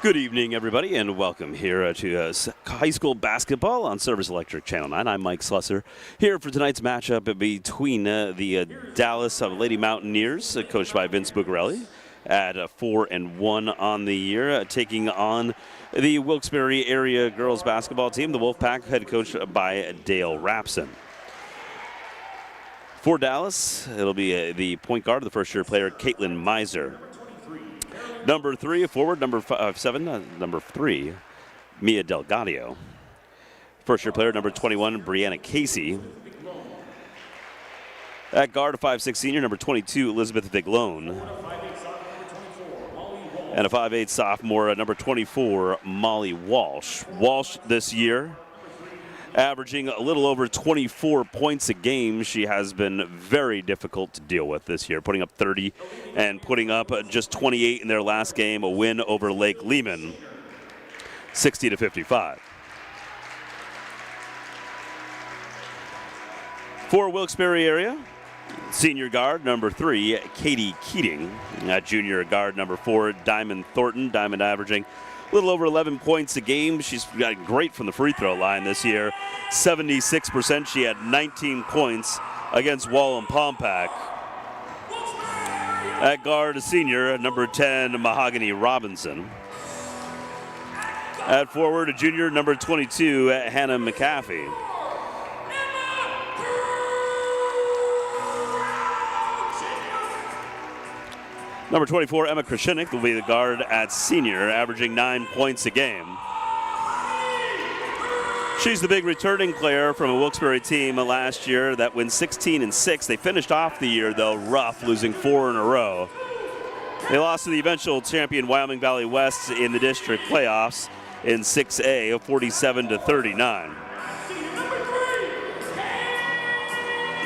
Good evening, everybody, and welcome here to high school basketball on Service Electric Channel 9. I'm Mike Slusser, here for tonight's matchup between the Dallas Lady Mountaineers, coached by Vince Bucarelli, at 4-1 on the year, taking on the Wilkes-Barre area girls basketball team, the Wolfpack, head coached by Dale Rapson. For Dallas, it'll be the point guard, the first-year player, Caitlin Miser. Number 3, forward, number 3, Mia Delgadio. First-year player, number 21, Brianna Casey. At guard, a 5'6" senior, number 22, Elizabeth Viglone. And a 5'8" sophomore, number 24, Molly Walsh. Walsh this year, averaging a little over 24 points a game. She has been very difficult to deal with this year, putting up 30 and putting up just 28 in their last game, a win over Lake Lehman, 60-55. For Wilkes-Barre area, senior guard number 3, Katie Keating. Junior guard number 4, Diamond Thornton. Diamond averaging a little over 11 points a game. She's got great from the free throw line this year. 76%. She had 19 points against Wolfpack. At guard, a senior, number 10, Mahogany Robinson. At forward, a junior, number 22, Hannah McAfee. Number 24, Emma Krashenik, will be the guard at senior, averaging 9 points a game. She's the big returning player from a Wilkes-Barre team last year that went 16-6. They finished off the year, though, rough, losing 4 in a row. They lost to the eventual champion Wyoming Valley West in the district playoffs in 6A, 47-39.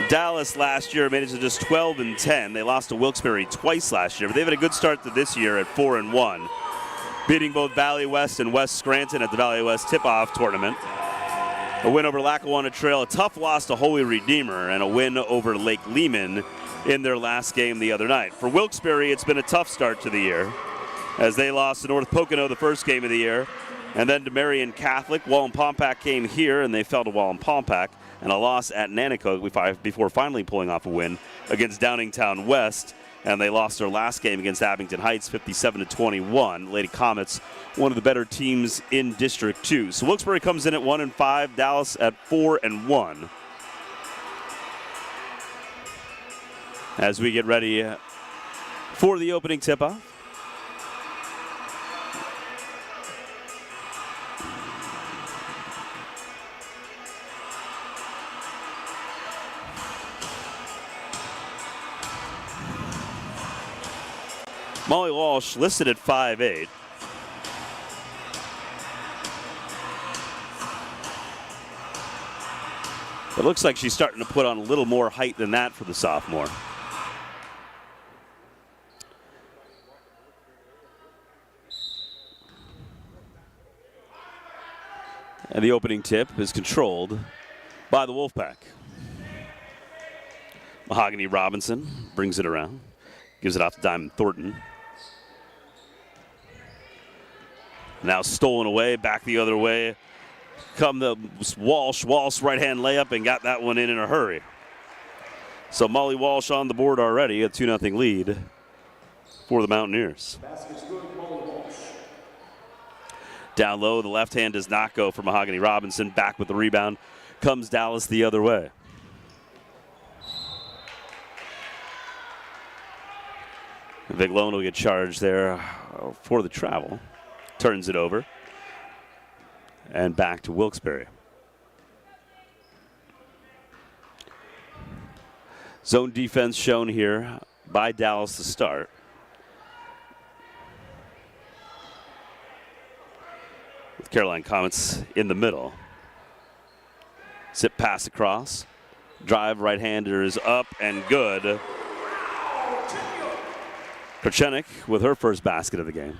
Dallas last year made it to just 12-10. They lost to Wilkes-Barre twice last year, but they've had a good start to this year at 4-1, beating both Valley West and West Scranton at the Valley West tip-off tournament. A win over Lackawanna Trail, a tough loss to Holy Redeemer, and a win over Lake Lehman in their last game the other night. For Wilkes-Barre, it's been a tough start to the year, as they lost to North Pocono the first game of the year, and then to Marion Catholic. Wolfpack came here, and they fell to Wolfpack, and a loss at Nanticoke before finally pulling off a win against Downingtown West, and they lost their last game against Abington Heights 57-21. Lady Comets, one of the better teams in District 2. So Wilkes-Barre comes in at 1-5, Dallas at 4-1. As we get ready for the opening tip-off. Molly Walsh listed at 5'8". It looks like she's starting to put on a little more height than that for the sophomore. And the opening tip is controlled by the Wolfpack. Mahogany Robinson brings it around. Gives it off to Diamond Thornton. Now stolen away, back the other way. Come the Walsh. Walsh right-hand layup and got that one in a hurry. So Molly Walsh on the board already, a 2-0 lead for the Mountaineers. Down low, the left hand does not go for Mahogany Robinson. Back with the rebound. Comes Dallas the other way. Viglone will get charged there for the travel. Turns it over. And back to Wilkes-Barre. Zone defense shown here by Dallas to start. With Caroline Comets in the middle. Zip pass across. Drive, right-hander is up and good. Krashenik with her first basket of the game.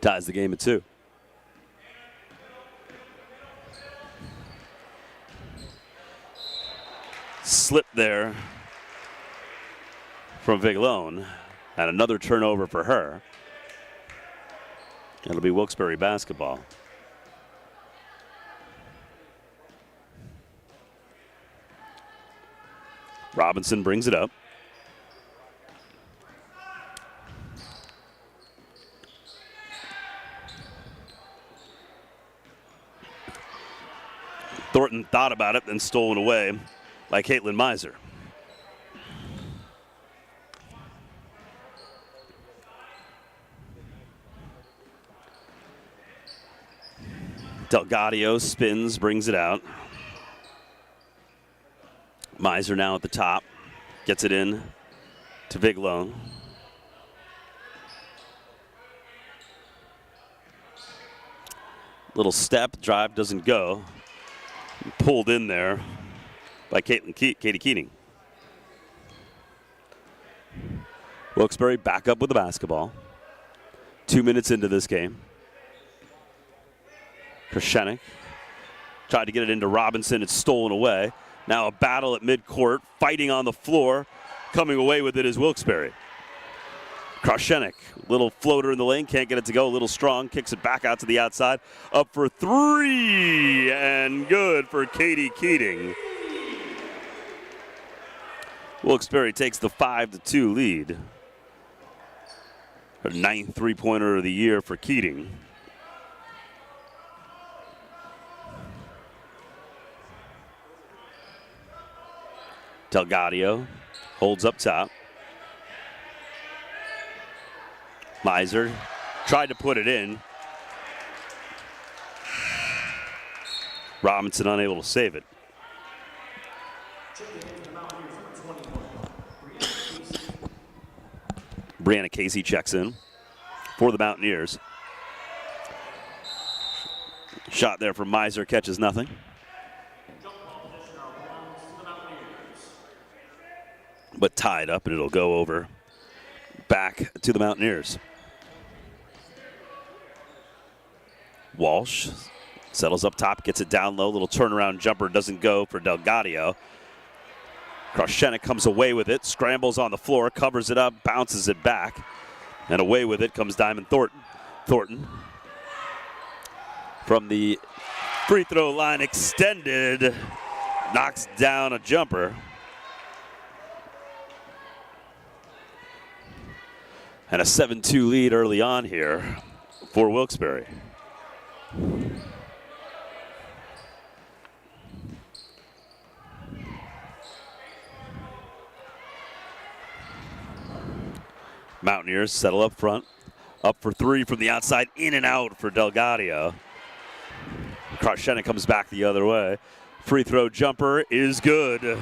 Ties the game at 2. Slip there from Viglone, and another turnover for her. It'll be Wilkes-Barre basketball. Robinson brings it up. Thornton thought about it, then stolen away by Caitlin Miser. Delgadio spins, brings it out. Miser now at the top, gets it in to Viglone. Little step, drive doesn't go. Pulled in there by Katie Keating. Wilkes-Barre back up with the basketball. 2 minutes into this game. Krashenik tried to get it into Robinson. It's stolen away. Now a battle at midcourt, fighting on the floor. Coming away with it is Wilkes-Barre. Krashenik, little floater in the lane, can't get it to go, a little strong, kicks it back out to the outside. Up for three, and good for Katie Keating. Wilkes-Barre takes the 5-2 lead. Her 9th three-pointer of the year for Keating. Delgadio holds up top. Miser tried to put it in. Robinson unable to save it. Brianna Casey checks in for the Mountaineers. Shot there from Miser, catches nothing. But tied up, and it'll go over back to the Mountaineers. Walsh settles up top, gets it down low. Little turnaround jumper doesn't go for Delgadio. Krashenik comes away with it, scrambles on the floor, covers it up, bounces it back. And away with it comes Diamond Thornton. Thornton from the free throw line extended, knocks down a jumper. And a 7-2 lead early on here for Wilkes-Barre. Mountaineers settle up front. Up for three from the outside, in and out for Delgadio. Krashenik comes back the other way. Free throw jumper is good.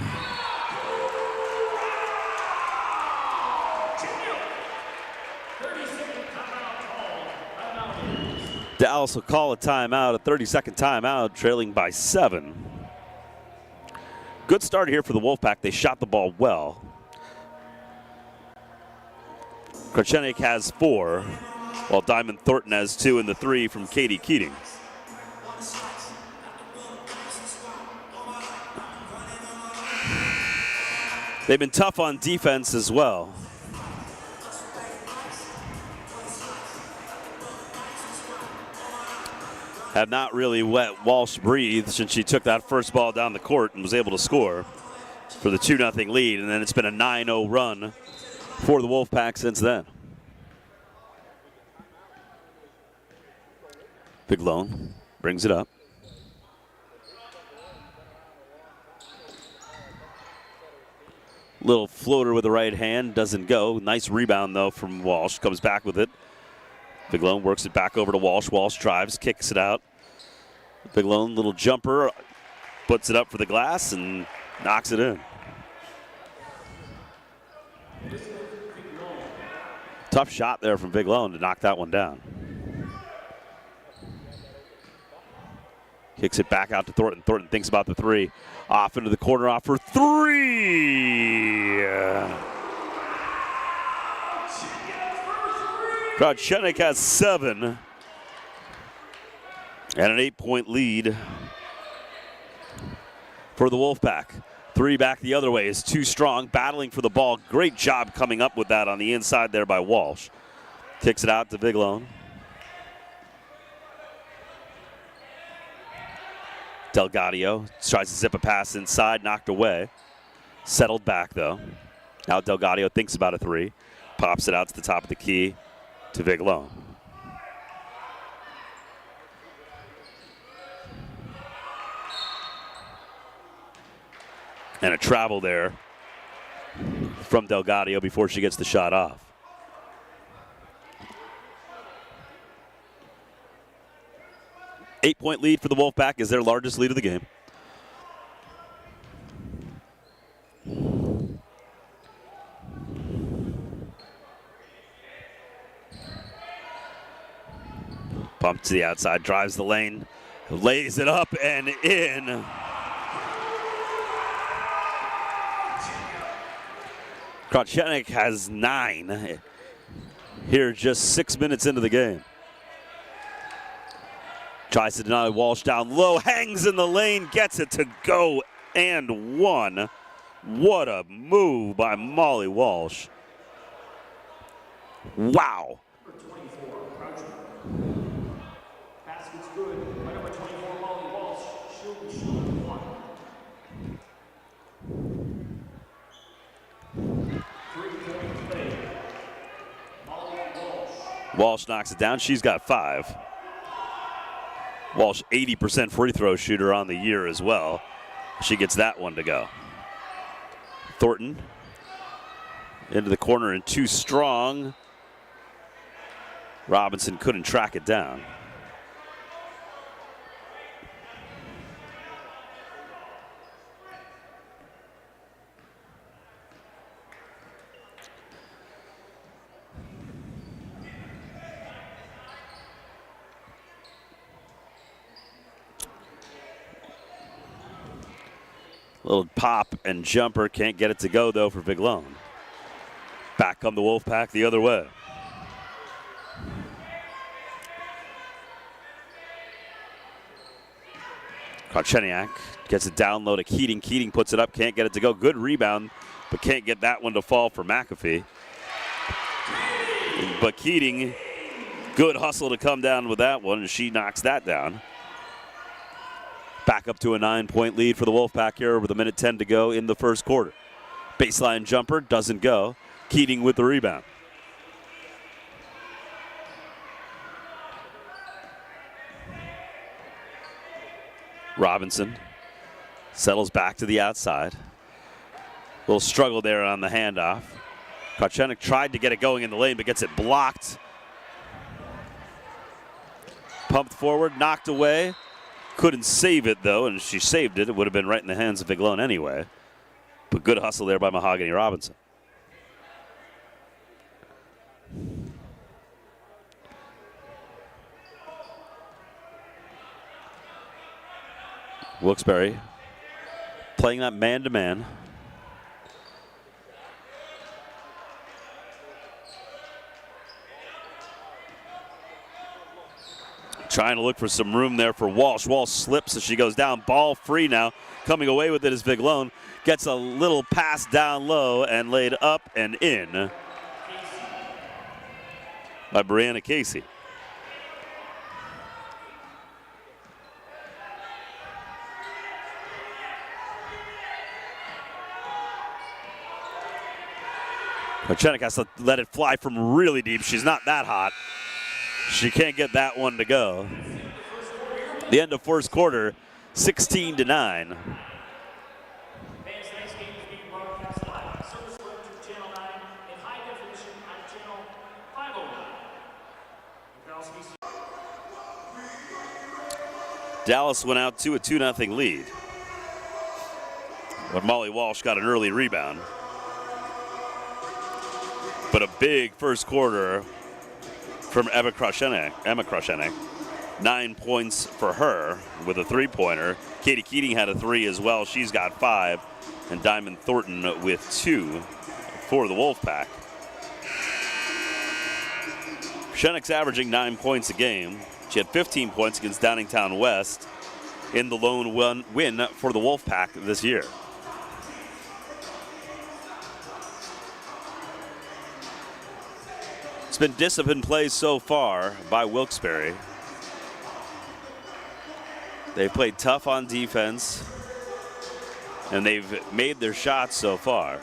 Dallas will call a timeout, a 30-second timeout, trailing by 7. Good start here for the Wolfpack. They shot the ball well. Krashenik has 4, while Diamond Thornton has 2 and the 3 from Katie Keating. They've been tough on defense as well. Have not really let Walsh breathe since she took that first ball down the court and was able to score for the 2-0 lead. And then it's been a 9-0 run for the Wolfpack since then. Viglone brings it up. Little floater with the right hand, doesn't go. Nice rebound though from Walsh, comes back with it. Viglone works it back over to Walsh. Walsh drives, kicks it out. Viglone, little jumper, puts it up for the glass and knocks it in. Tough shot there from Viglone to knock that one down. Kicks it back out to Thornton. Thornton thinks about the 3. Off into the corner, off for 3. Krashenik has 7. And an 8-point lead for the Wolfpack. 3 back the other way is too strong, battling for the ball. Great job coming up with that on the inside there by Walsh. Kicks it out to Viglone. Delgadio tries to zip a pass inside, knocked away. Settled back, though. Now Delgadio thinks about a three. Pops it out to the top of the key to Viglone. And a travel there from Delgadio before she gets the shot off. Eight-point lead for the Wolfpack is their largest lead of the game. Pump to the outside, drives the lane, lays it up and in. Krotchenik has 9 here just 6 minutes into the game. Tries to deny Walsh down low, hangs in the lane, gets it to go and one. What a move by Molly Walsh. Wow. Basket's good. Number 24, Molly Walsh. Shoot one. 3-point play. Molly Walsh. Walsh knocks it down. She's got 5. Walsh, 80% free throw shooter on the year as well. She gets that one to go. Thornton into the corner and too strong. Robinson couldn't track it down. Little pop and jumper, can't get it to go though for Viglone. Back come the Wolfpack the other way. Krotchenik gets it down low to Keating. Keating puts it up, can't get it to go. Good rebound, but can't get that one to fall for McAfee. But Keating, good hustle to come down with that one, and she knocks that down. Back up to a 9-point lead for the Wolfpack here with 1:10 to go in the first quarter. Baseline jumper doesn't go. Keating with the rebound. Robinson settles back to the outside. Little struggle there on the handoff. Krotchenik tried to get it going in the lane, but gets it blocked. Pumped forward, knocked away. Couldn't save it, though, and she saved it. It would have been right in the hands of Viglone anyway. But good hustle there by Mahogany Robinson. Wilkes-Barre playing that man-to-man. Trying to look for some room there for Walsh. Walsh slips as she goes down. Ball free now. Coming away with it is Viglone. Gets a little pass down low and laid up and in by Brianna Casey. Krotchenik has to let it fly from really deep. She's not that hot. She can't get that one to go. The end of first quarter, 16-9. Dallas went out to a 2-0 lead. But Molly Walsh got an early rebound. But a big first quarter from Emma Krotchenik. 9 points for her with a three-pointer. Katie Keating had a 3 as well. She's got 5. And Diamond Thornton with 2 for the Wolfpack. Krotchenik's averaging 9 points a game. She had 15 points against Downingtown West in the lone win for the Wolfpack this year. It's been disciplined play so far by Wilkes-Barre. They played tough on defense, and they've made their shots so far.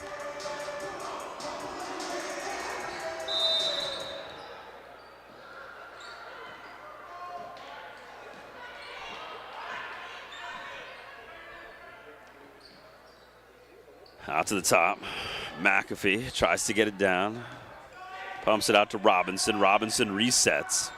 Out to the top. McAfee tries to get it down. Pumps it out to Robinson. Robinson resets.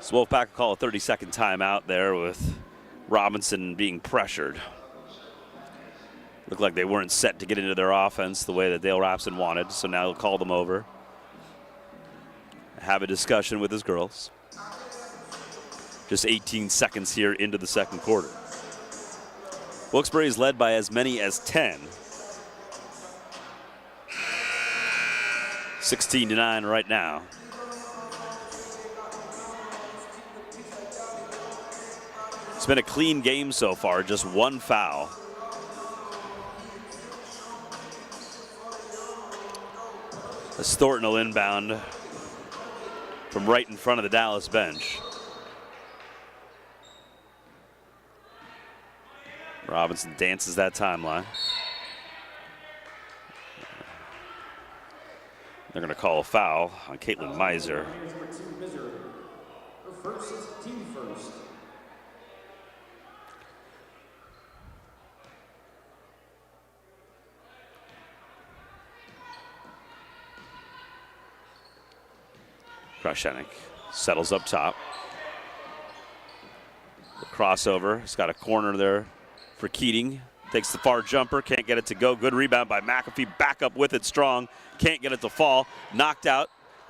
So Wolfpack will call a 30-second timeout there with Robinson being pressured. Looked like they weren't set to get into their offense the way that Dale Rapson wanted, so now he'll call them over. Have a discussion with his girls. Just 18 seconds here into the second quarter. Wilkes-Barre is led by as many as 10. 16-9 right now. It's been a clean game so far, just one foul. As Thornton will inbound from right in front of the Dallas bench. Robinson dances that timeline. They're going to call a foul on Caitlin Miser. Krashenik settles up top. The crossover. He's got a corner there for Keating. Takes the far jumper. Can't get it to go. Good rebound by McAfee. Back up with it strong. Can't get it to fall. Knocked out.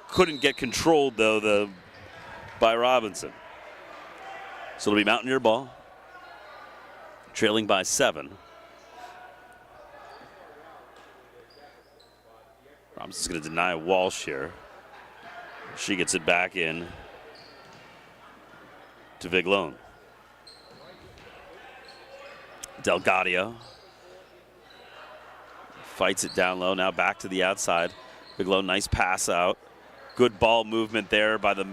Couldn't get controlled, though, by Robinson. So it'll be Mountaineer ball. Trailing by 7. Robinson's going to deny Walsh here. She gets it back in to Viglone. Delgadio fights it down low. Now back to the outside. Viglone, nice pass out. Good ball movement there by the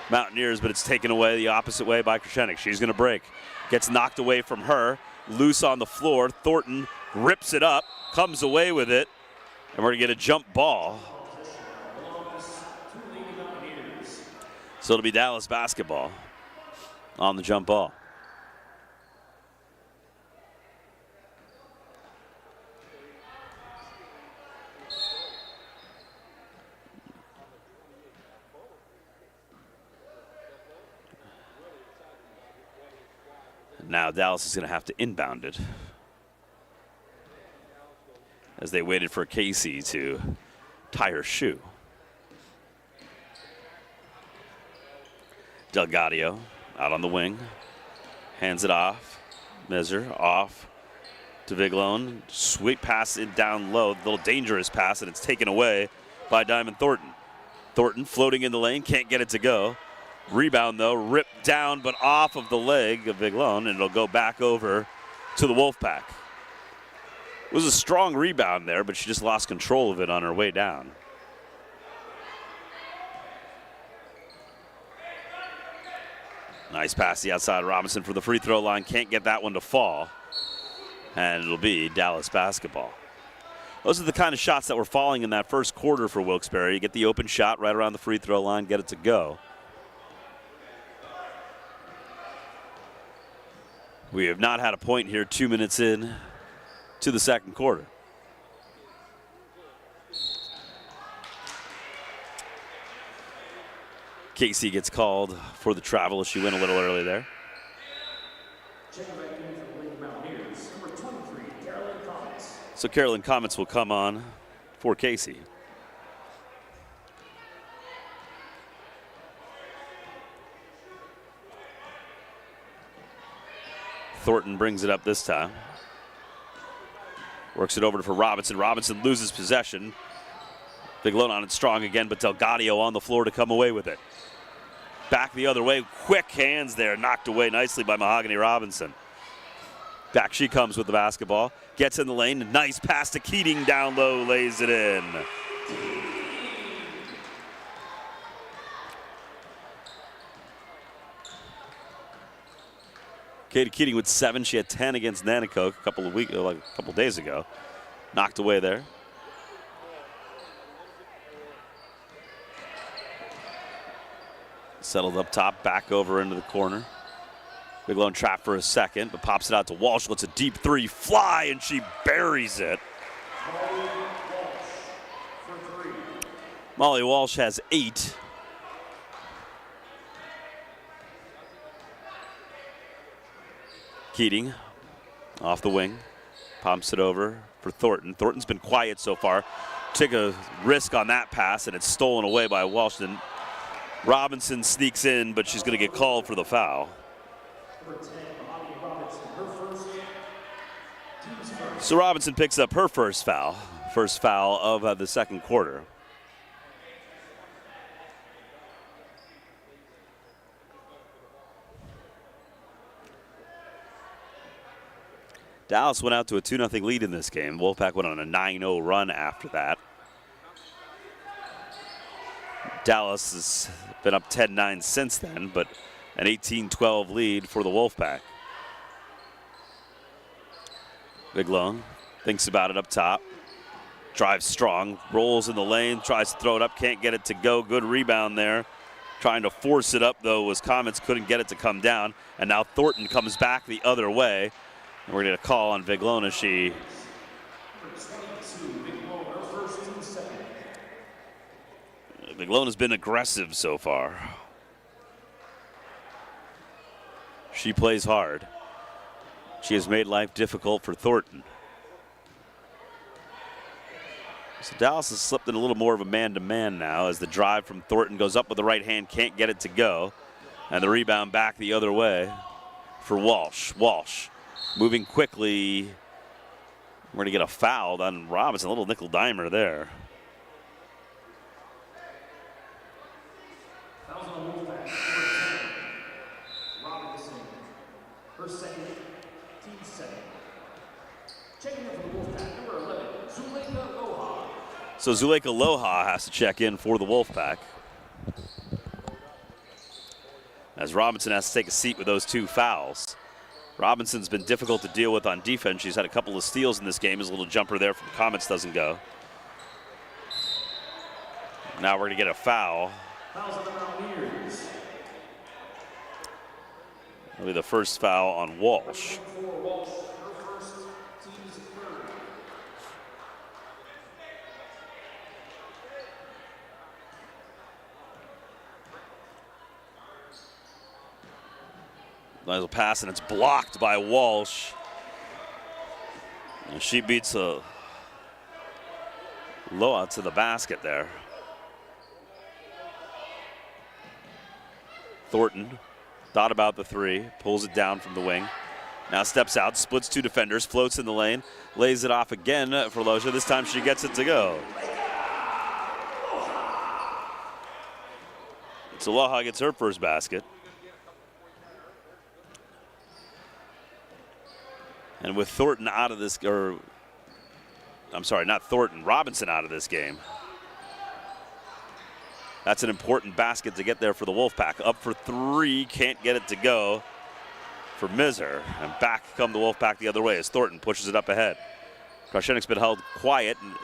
Mountaineers, but it's taken away the opposite way by Krashenik. She's going to break. Gets knocked away from her. Loose on the floor. Thornton rips it up, comes away with it, and we're going to get a jump ball. So it'll be Dallas basketball on the jump ball. Now Dallas is going to have to inbound it as they waited for Casey to tie her shoe. Delgadio out on the wing, hands it off. Miser off to Viglone. Sweet pass in down low, little dangerous pass, and it's taken away by Diamond Thornton. Thornton floating in the lane, can't get it to go. Rebound though, ripped down but off of the leg of Viglone, and it'll go back over to the Wolfpack. It was a strong rebound there, but she just lost control of it on her way down. Nice pass the outside. Robinson for the free throw line. Can't get that one to fall. And it'll be Dallas basketball. Those are the kind of shots that were falling in that first quarter for Wilkes-Barre. You get the open shot right around the free throw line, get it to go. We have not had a point here 2 minutes in to the second quarter. Casey gets called for the travel. She went a little early there. So Carolyn Comets will come on for Casey. Thornton brings it up this time. Works it over for Robinson. Robinson loses possession. Viglone on it strong again, but Delgadio on the floor to come away with it. Back the other way, quick hands there, knocked away nicely by Mahogany Robinson. Back she comes with the basketball, gets in the lane, nice pass to Keating down low, lays it in. Katie Keating with 7. She had 10 against Nanticoke a couple days ago. Knocked away there. Settled up top, back over into the corner. Big lone trap for a second, but pops it out to Walsh. Lets a deep 3 fly, and she buries it. Molly Walsh has 8. Keating off the wing, pumps it over for Thornton. Thornton's been quiet so far. Took a risk on that pass, and it's stolen away by Walsh. Then Robinson sneaks in, but she's going to get called for the foul. So Robinson picks up her first foul of the second quarter. Dallas went out to a 2-0 lead in this game. Wolfpack went on a 9-0 run after that. Dallas has been up 10-9 since then, but an 18-12 lead for the Wolfpack. Big Lone thinks about it up top. Drives strong, rolls in the lane, tries to throw it up, can't get it to go. Good rebound there. Trying to force it up, though, was Comets, couldn't get it to come down. And now Thornton comes back the other way. And we're going to call on Viglone as she Viglone has been aggressive so far. She plays hard. She has made life difficult for Thornton. So Dallas has slipped in a little more of a man-to-man now as the drive from Thornton goes up with the right hand, can't get it to go. And the rebound back the other way for Walsh. Walsh moving quickly. We're going to get a foul on Robinson, a little nickel dimer there. Fouls on the Wolfpack, Robinson, her second, team second. Checking in for the Wolfpack, number 11, Zuleika Loha. So Zuleika Loha has to check in for the Wolfpack, as Robinson has to take a seat with those 2 fouls. Robinson's been difficult to deal with on defense. She's had a couple of steals in this game. His little jumper there from Comets doesn't go. Now we're going to get a foul. Fouls on the Mountaineers. It'll be the first foul on Walsh. Walsh, her first, team's third. Nice pass, and it's blocked by Walsh. And she beats Loa to the basket there. Thornton thought about the 3, pulls it down from the wing. Now steps out, splits 2 defenders, floats in the lane, lays it off again for Loja. This time she gets it to go. So Loja gets her first basket. And with Thornton out of this, Robinson out of this game. That's an important basket to get there for the Wolfpack. Up for 3, can't get it to go for Miser. And back come the Wolfpack the other way as Thornton pushes it up ahead. Krashenik's been held quiet, and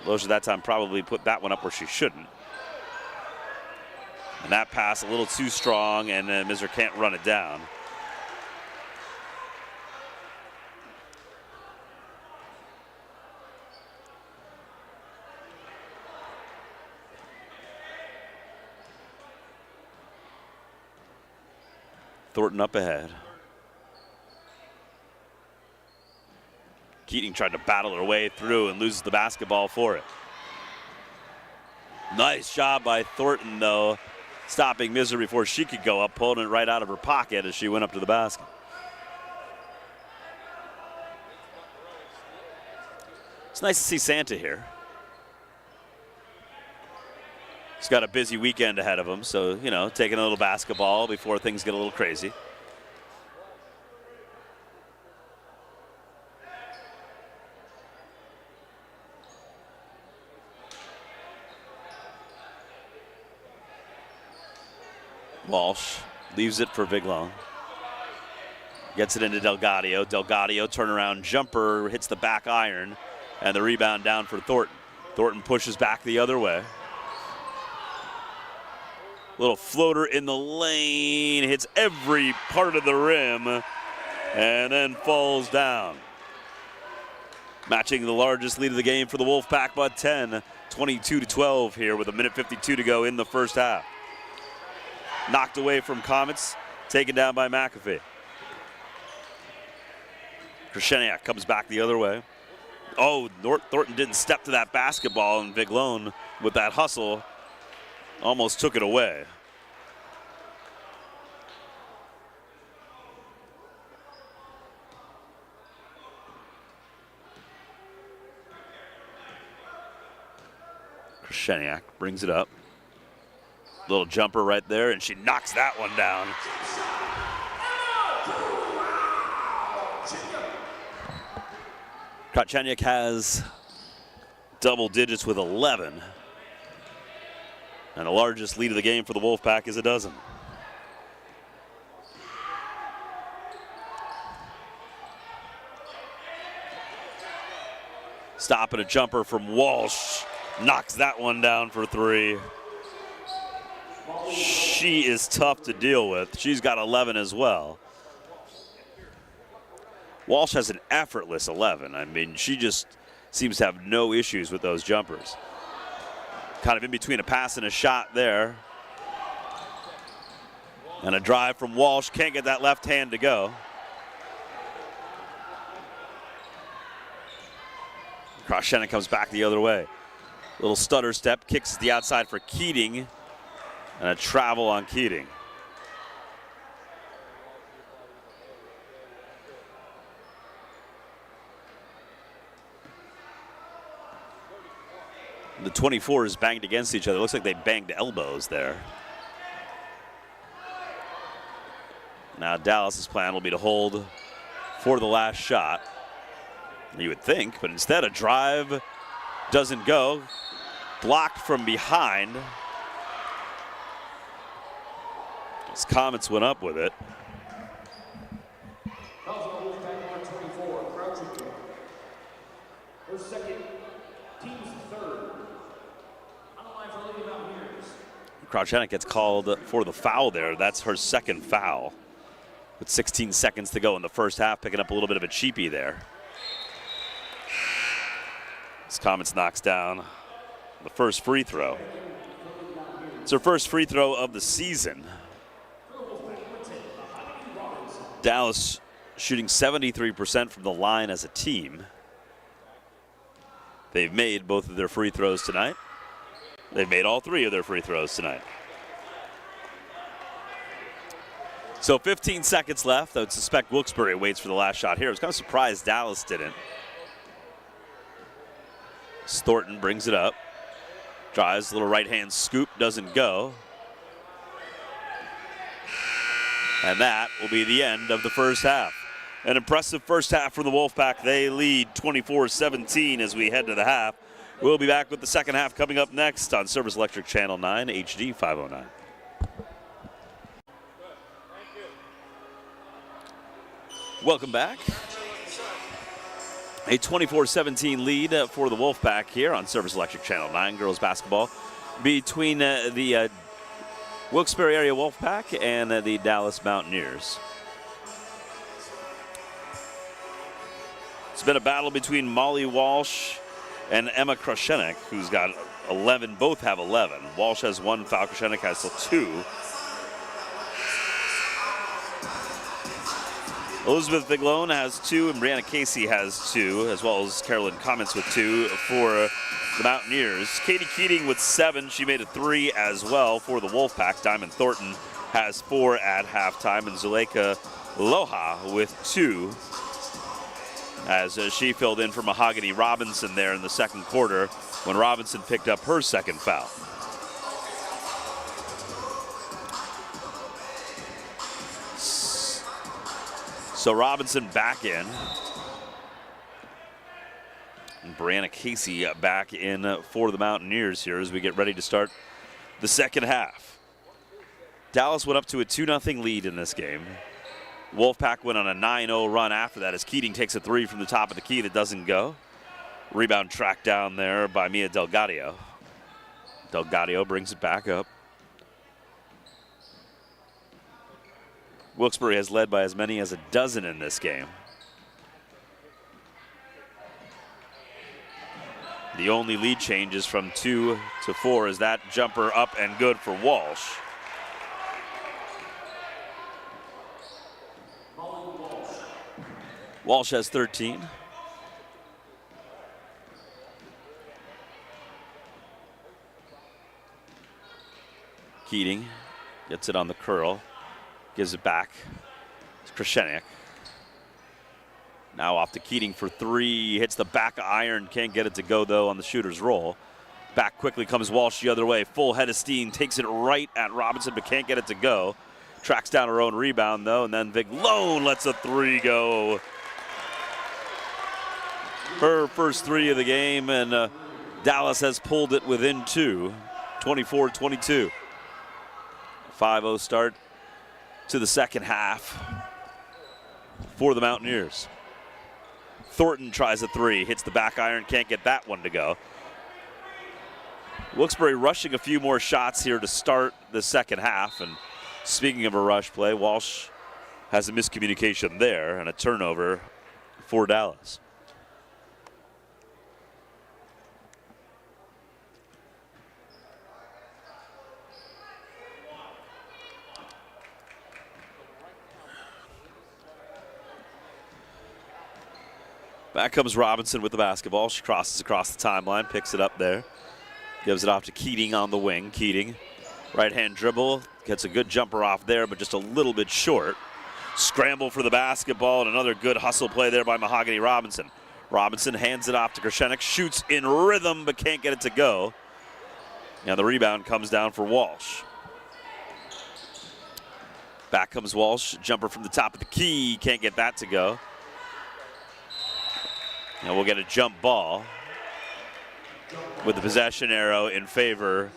Loja that time probably put that one up where she shouldn't. And that pass a little too strong, and Miser can't run it down. Thornton up ahead. Keating tried to battle her way through and loses the basketball for it. Nice job by Thornton, though, stopping Miser before she could go up, pulling it right out of her pocket as she went up to the basket. It's nice to see Santa here. He's got a busy weekend ahead of him, so, you know, taking a little basketball before things get a little crazy. Walsh Leaves it for Viglone. Gets it into Delgadio. Delgadio turnaround jumper, hits the back iron, and the rebound down for Thornton. Thornton pushes back the other way. Little floater in the lane, hits every part of the rim, and then falls down. Matching the largest lead of the game for the Wolfpack, but 10, 22-12 here with 1:52 to go in the first half. Knocked away from Comets, taken down by McAfee. Kresheniak comes back the other way. Oh, Thornton didn't step to that basketball, and Viglone with that hustle almost took it away. Kresheniak brings it up. Little jumper right there, and she knocks that one down. Kresheniak has double digits with 11. And the largest lead of the game for the Wolfpack is a dozen. Stopping a jumper from Walsh. Knocks that one down for three. She is tough to deal with. She's got 11 as well. Walsh has an effortless 11. I mean, she just seems to have no issues with those jumpers. Kind of in between a pass and a shot there. And a drive from Walsh. Can't get that left hand to go. Kresheniak comes back the other way. Little stutter step, kicks the outside for Keating. And a travel on Keating. The 24s banged against each other. Looks like they banged elbows there. Now Dallas's plan will be to hold for the last shot. You would think, but instead a drive doesn't go. Blocked from behind. As Comets went up with it. Kresheniak gets called for the foul there. That's her second foul. With 16 seconds to go in the first half, picking up a little bit of a cheapie there. As Comets knocks down the first free throw. It's her first free throw of the season. Dallas shooting 73% from the line as a team. They've made both of their free throws tonight. They've made all three of their free throws tonight. So 15 seconds left. I would suspect Wilkes-Barre waits for the last shot here. I was kind of surprised Dallas didn't. Thornton brings it up. Drives, a little right-hand scoop, doesn't go. And that will be the end of the first half. An impressive first half from the Wolfpack. They lead 24-17 as we head to the half. We'll be back with the second half coming up next on Service Electric Channel 9, HD 509. Welcome back. A 24-17 lead for the Wolfpack here on Service Electric Channel 9, girls basketball, between the Wilkes-Barre area Wolfpack and the Dallas Mountaineers. It's been a battle between Molly Walsh and Emma Kresheniak, who's got 11. Both have 11. Walsh has one foul. Kresheniak has still two. Elizabeth Viglone has two, and Brianna Casey has two, as well as Carolyn Comets with two for the Mountaineers. Katie Keating with 7. She made a 3 as well for the Wolfpack. Diamond Thornton has 4 at halftime, and Zuleika Loha with 2. As she filled in for Mahogany Robinson there in the second quarter when Robinson picked up her second foul. So Robinson back in. And Brianna Casey back in for the Mountaineers here as we get ready to start the second half. Dallas went up to a 2-0 lead in this game. Wolfpack went on a 9-0 run after that as Keating takes a three from the top of the key that doesn't go. Rebound tracked down there by Mia Delgadio. Delgadio brings it back up. Wilkes-Barre has led by as many as a dozen in this game. The only lead change is from 2 to 4 as that jumper up and good for Walsh. Walsh has 13. Keating gets it on the curl, gives it back to Krashenik. Now off to Keating for three, hits the back iron, can't get it to go though on the shooter's roll. Back quickly comes Walsh the other way, full head of steam, takes it right at Robinson but can't get it to go. Tracks down her own rebound though, and then Viglone lets a three go. Her first three of the game, and Dallas has pulled it within 2, 24-22. 5-0 start to the second half for the Mountaineers. Thornton tries a three, hits the back iron, can't get that one to go. Wilkes-Barre rushing a few more shots here to start the second half, and speaking of a rush play, Walsh has a miscommunication there and a turnover for Dallas. Back comes Robinson with the basketball. She crosses across the timeline, picks it up there. Gives it off to Keating on the wing. Keating, right-hand dribble, gets a good jumper off there, but just a little bit short. Scramble for the basketball, and another good hustle play there by Mahogany Robinson. Robinson hands it off to Krashenik, shoots in rhythm, but can't get it to go. Now the rebound comes down for Walsh. Back comes Walsh, jumper from the top of the key, can't get that to go. And we'll get a jump ball with the possession arrow in favor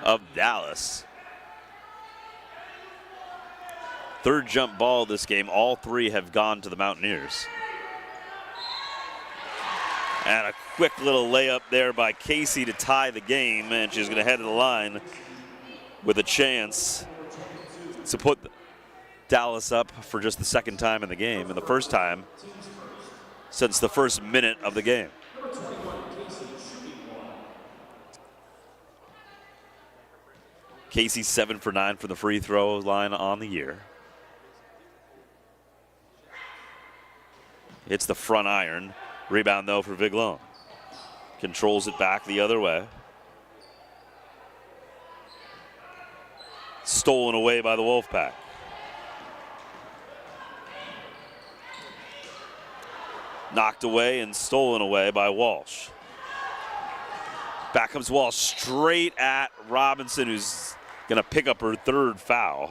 of Dallas. Third jump ball this game. All three have gone to the Mountaineers. And a quick little layup there by Casey to tie the game, and she's going to head to the line with a chance to put Dallas up for just the second time in the game, and the first time since the first minute of the game. Casey 7 for 9 from the free throw line on the year. Hits the front iron. Rebound though for Viglone. Controls it back the other way. Stolen away by the Wolfpack. Knocked away and stolen away by Walsh. Back comes Walsh straight at Robinson, who's going to pick up her third foul.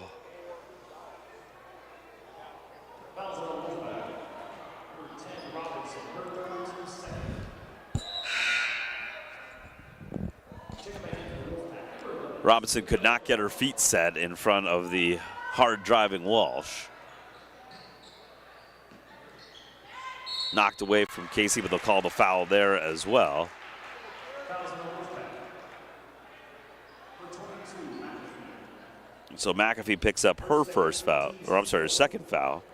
Robinson could not get her feet set in front of the hard driving Walsh. Knocked away from Casey, but they'll call the foul there as well. So McAfee picks up her first foul, or I'm sorry, her second foul.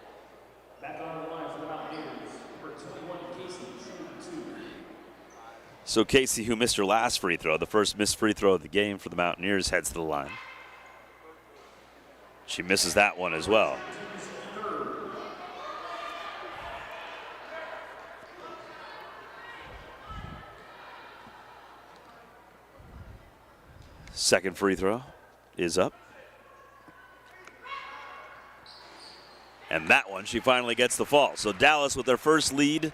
So Casey, who missed her last free throw, the first missed free throw of the game for the Mountaineers, heads to the line. She misses that one as well. Second free throw is up. And that one, she finally gets the fall. So Dallas with their first lead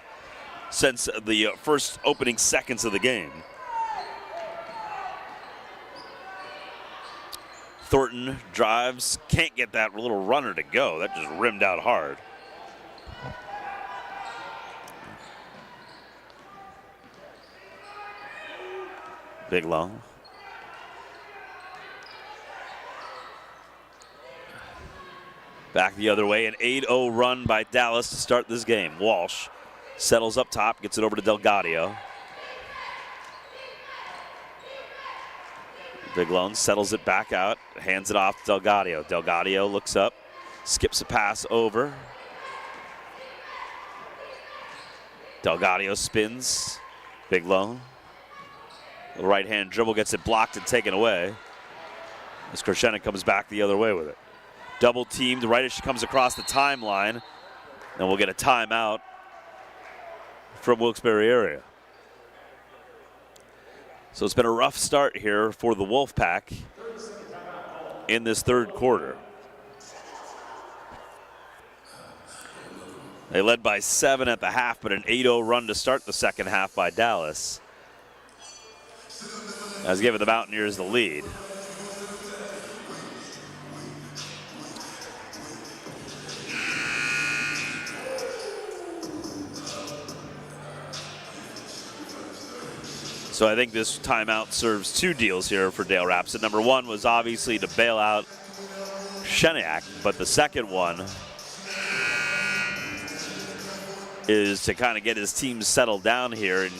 since the first opening seconds of the game. Thornton drives, can't get that little runner to go. That just rimmed out hard. Big long. Back the other way, an 8-0 run by Dallas to start this game. Walsh settles up top, gets it over to Delgadio. Biglone settles it back out, hands it off to Delgadio. Delgadio looks up, skips a pass over. Delgadio spins. Biglone. The right-hand dribble gets it blocked and taken away. As Krashenik comes back the other way with it. Double teamed right as she comes across the timeline. And we'll get a timeout from Wilkes-Barre area. So it's been a rough start here for the Wolfpack in this third quarter. They led by 7 at the half, but an 8-0 run to start the second half by Dallas has given the Mountaineers the lead. So I think this timeout serves two deals here for Dale Rapson. Number one was obviously to bail out Sheniak, but the second one is to kind of get his team settled down here and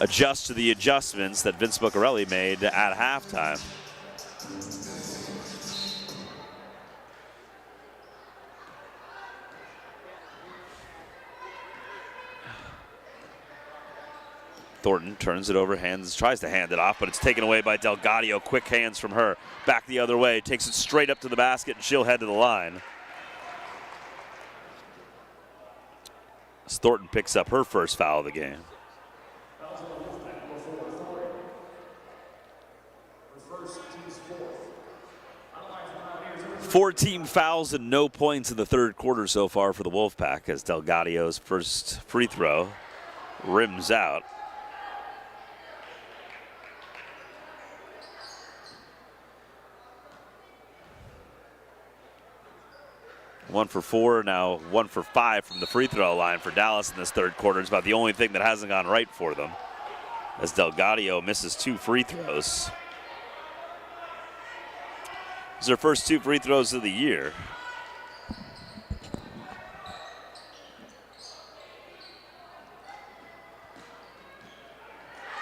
adjust to the adjustments that Vince Buccarelli made at halftime. Thornton turns it over, tries to hand it off, but it's taken away by Delgadio. Quick hands from her. Back the other way, takes it straight up to the basket, and she'll head to the line. As Thornton picks up her first foul of the game. 14 fouls and no points in the third quarter so far for the Wolfpack as Delgadio's first free throw rims out. One for 4, now 1 for 5 from the free throw line for Dallas in this third quarter. It's about the only thing that hasn't gone right for them as Delgadio misses 2 free throws. These are their first 2 free throws of the year.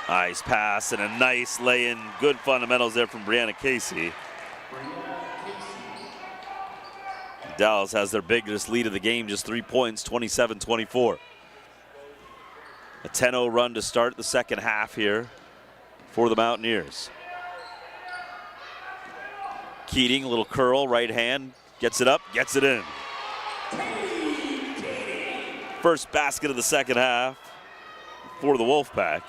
Nice pass and a nice lay-in. Good fundamentals there from Brianna Casey. Dallas has their biggest lead of the game, just 3 points, 27-24. A 10-0 run to start the second half here for the Mountaineers. Keating, a little curl, right hand, gets it up, gets it in. First basket of the second half for the Wolfpack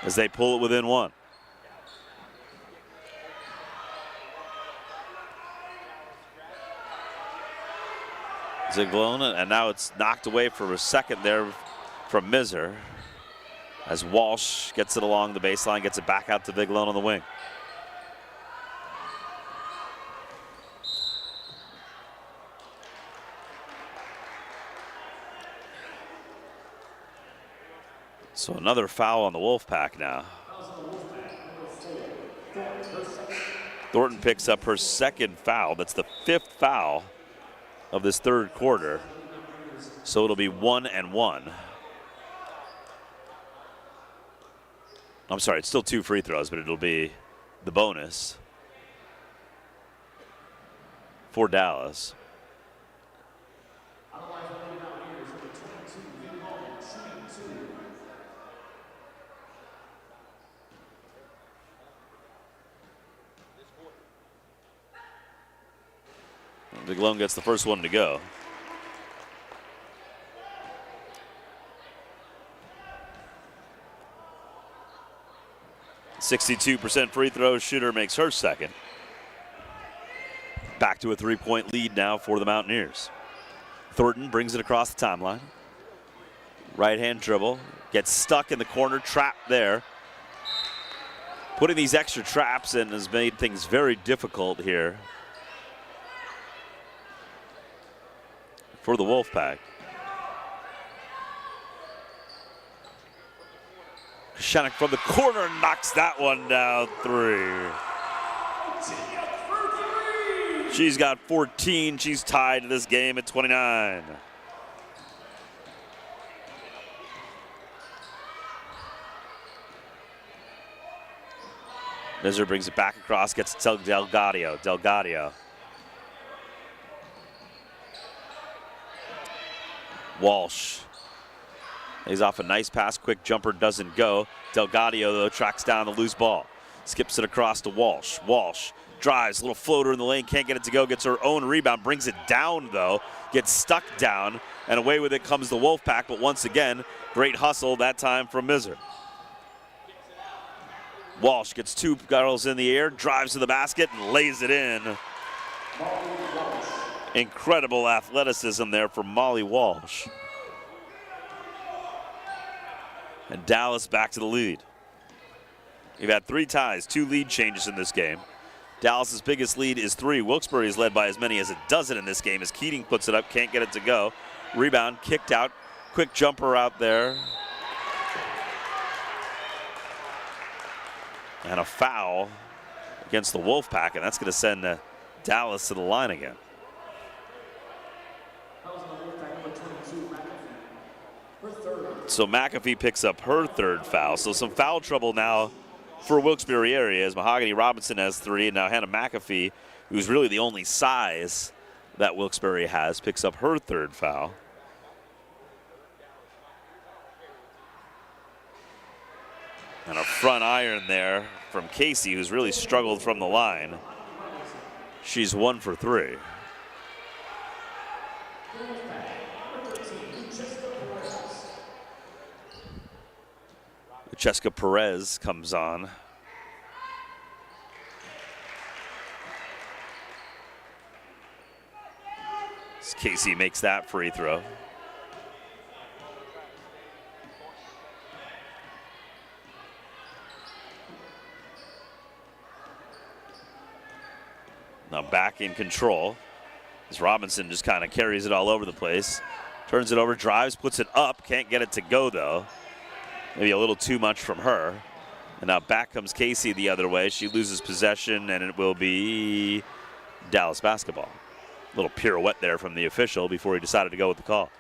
as they pull it within 1. Ziglone, and now it's knocked away for a second there from Miser as Walsh gets it along the baseline, gets it back out to Ziglone on the wing. So another foul on the Wolfpack now. Thornton picks up her second foul. That's the 5th foul of this third quarter. So it'll be 1 and 1. I'm sorry, it's still 2 free throws, but it'll be the bonus for Dallas. Ziglone gets the first one to go. .62% free throw shooter makes her second. Back to a 3-point lead now for the Mountaineers. Thornton brings it across the timeline. Right hand dribble, gets stuck in the corner, trapped there. Putting these extra traps in has made things very difficult here for the Wolfpack. Shanek from the corner knocks that one down 3. She's got 14. She's tied to this game at 29. Miser brings it back across, gets it to Delgadio. Delgadio. Walsh. He's off a nice pass, quick jumper doesn't go. Delgadio, though, tracks down the loose ball. Skips it across to Walsh. Walsh drives, little floater in the lane, can't get it to go, gets her own rebound, brings it down, though, gets stuck down, and away with it comes the Wolfpack, but once again, great hustle that time from Miser. Walsh gets two girls in the air, drives to the basket, and lays it in. Incredible athleticism there from Molly Walsh. And Dallas back to the lead. We've had 3 ties, 2 lead changes in this game. Dallas's biggest lead is 3. Wilkes-Barre is led by as many as a dozen in this game as Keating puts it up, can't get it to go. Rebound, kicked out, quick jumper out there. And a foul against the Wolfpack, and that's going to send Dallas to the line again. So McAfee picks up her 3rd foul. So some foul trouble now for Wilkes-Barre area as Mahogany Robinson has 3, and now Hannah McAfee, who's really the only size that Wilkes-Barre has, picks up her 3rd foul. And a front iron there from Casey, who's really struggled from the line. She's 1 for 3. Cheska Perez comes on. As Casey makes that free throw. Now back in control as Robinson just kind of carries it all over the place. Turns it over, drives, puts it up. Can't get it to go, though. Maybe a little too much from her. And now back comes Casey the other way. She loses possession, and it will be Dallas basketball. A little pirouette there from the official before he decided to go with the call.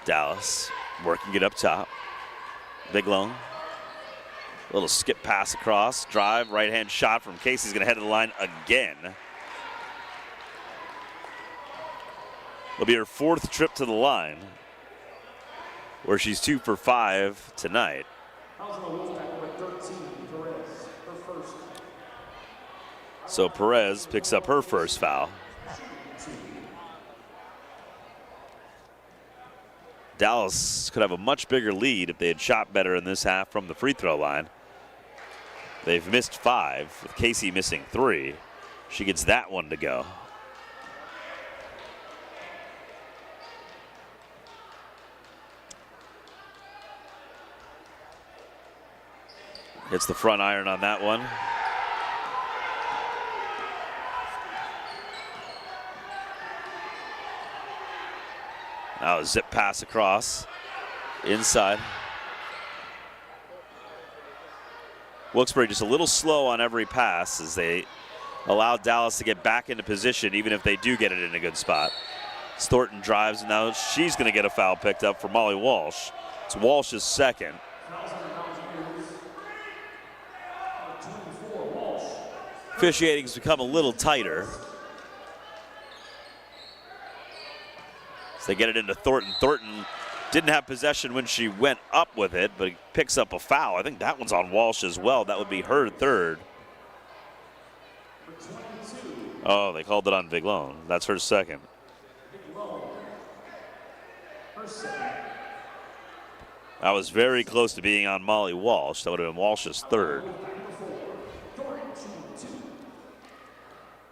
Dallas working it up top. Big Lone. Little skip pass across. Drive, right-hand shot from Casey's going to head to the line again. It'll be her 4th trip to the line, where she's 2 for 5 tonight. So Perez picks up her 1st foul. Dallas could have a much bigger lead if they had shot better in this half from the free throw line. They've missed 5, with Casey missing 3. She gets that one to go. Hits the front iron on that one. Now a zip pass across, inside. Wilkes-Barre just a little slow on every pass as they allow Dallas to get back into position even if they do get it in a good spot. Thornton drives, and now she's going to get a foul picked up for Molly Walsh. It's Walsh's 2nd. Officiating's become a little tighter. So they get it into Thornton. Thornton didn't have possession when she went up with it, but he picks up a foul. I think that one's on Walsh as well. That would be her 3rd. Oh, they called it on Big Lone. That's her 2nd. That was very close to being on Molly Walsh. That would have been Walsh's 3rd.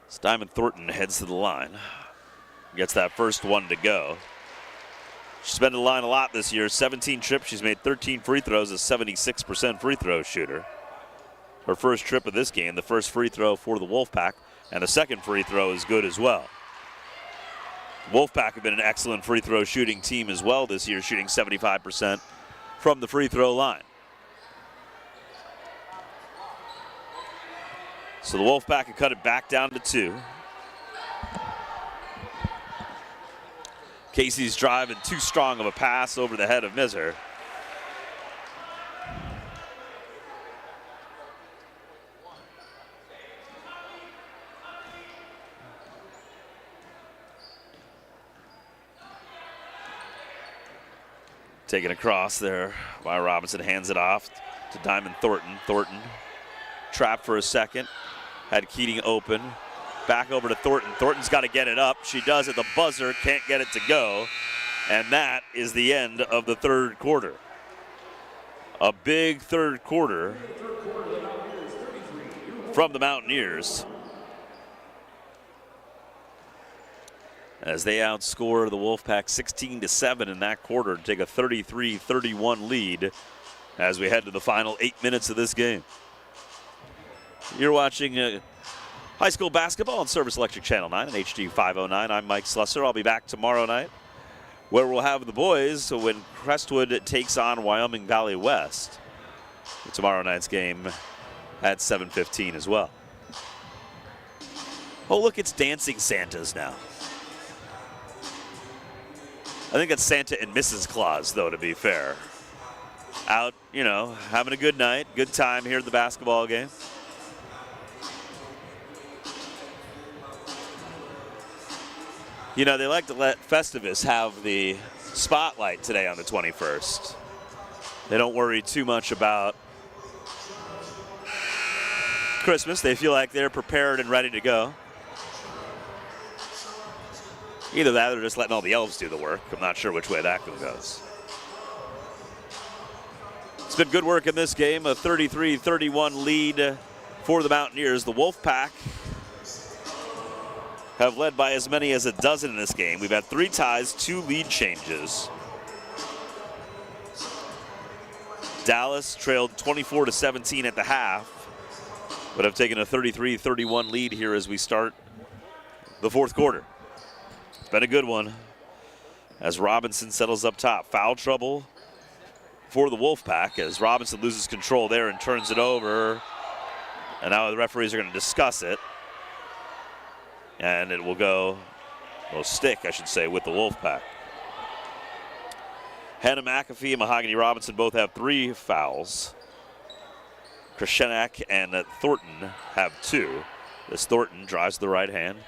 So Diamond Thornton heads to the line. Gets that first one to go. She's been to the line a lot this year. 17 trips. She's made 13 free throws, a 76% free throw shooter. Her first trip of this game, the first free throw for the Wolfpack, and the 2nd free throw is good as well. Wolfpack have been an excellent free throw shooting team as well this year, shooting 75% from the free throw line. So the Wolfpack have cut it back down to 2. Casey's driving too strong of a pass over the head of Miser. Taken across there by Robinson, hands it off to Diamond Thornton. Thornton trapped for a second, had Keating open. Back over to Thornton. Thornton's got to get it up. She does at the buzzer, can't get it to go. And that is the end of the third quarter. A big third quarter from the Mountaineers, as they outscore the Wolfpack 16-7 in that quarter to take a 33-31 lead as we head to the final 8 minutes of this game. You're watching high school basketball on Service Electric Channel 9 and HD 509. I'm Mike Slusser. I'll be back tomorrow night where we'll have the boys when Crestwood takes on Wyoming Valley West. Tomorrow night's game at 7:15 as well. Oh, look, it's Dancing Santas now. I think that's Santa and Mrs. Claus, though, to be fair. Out, you know, having a good night, good time here at the basketball game. You know, they like to let Festivus have the spotlight today on the 21st. They don't worry too much about Christmas. They feel like they're prepared and ready to go. Either that or they're just letting all the elves do the work. I'm not sure which way that goes. It's been good work in this game. A 33-31 lead for the Mountaineers. The Wolfpack have led by as many as a dozen in this game. We've had 3 ties, 2 lead changes. Dallas trailed 24-17 at the half, but have taken a 33-31 lead here as we start the fourth quarter. It's been a good one as Robinson settles up top. Foul trouble for the Wolfpack as Robinson loses control there and turns it over. And now the referees are going to discuss it. And it will go, well, stick, I should say, with the Wolfpack. Hannah McAfee and Mahogany Robinson both have 3 fouls. Krashenak and Thornton have 2. This Thornton drives to the right hand,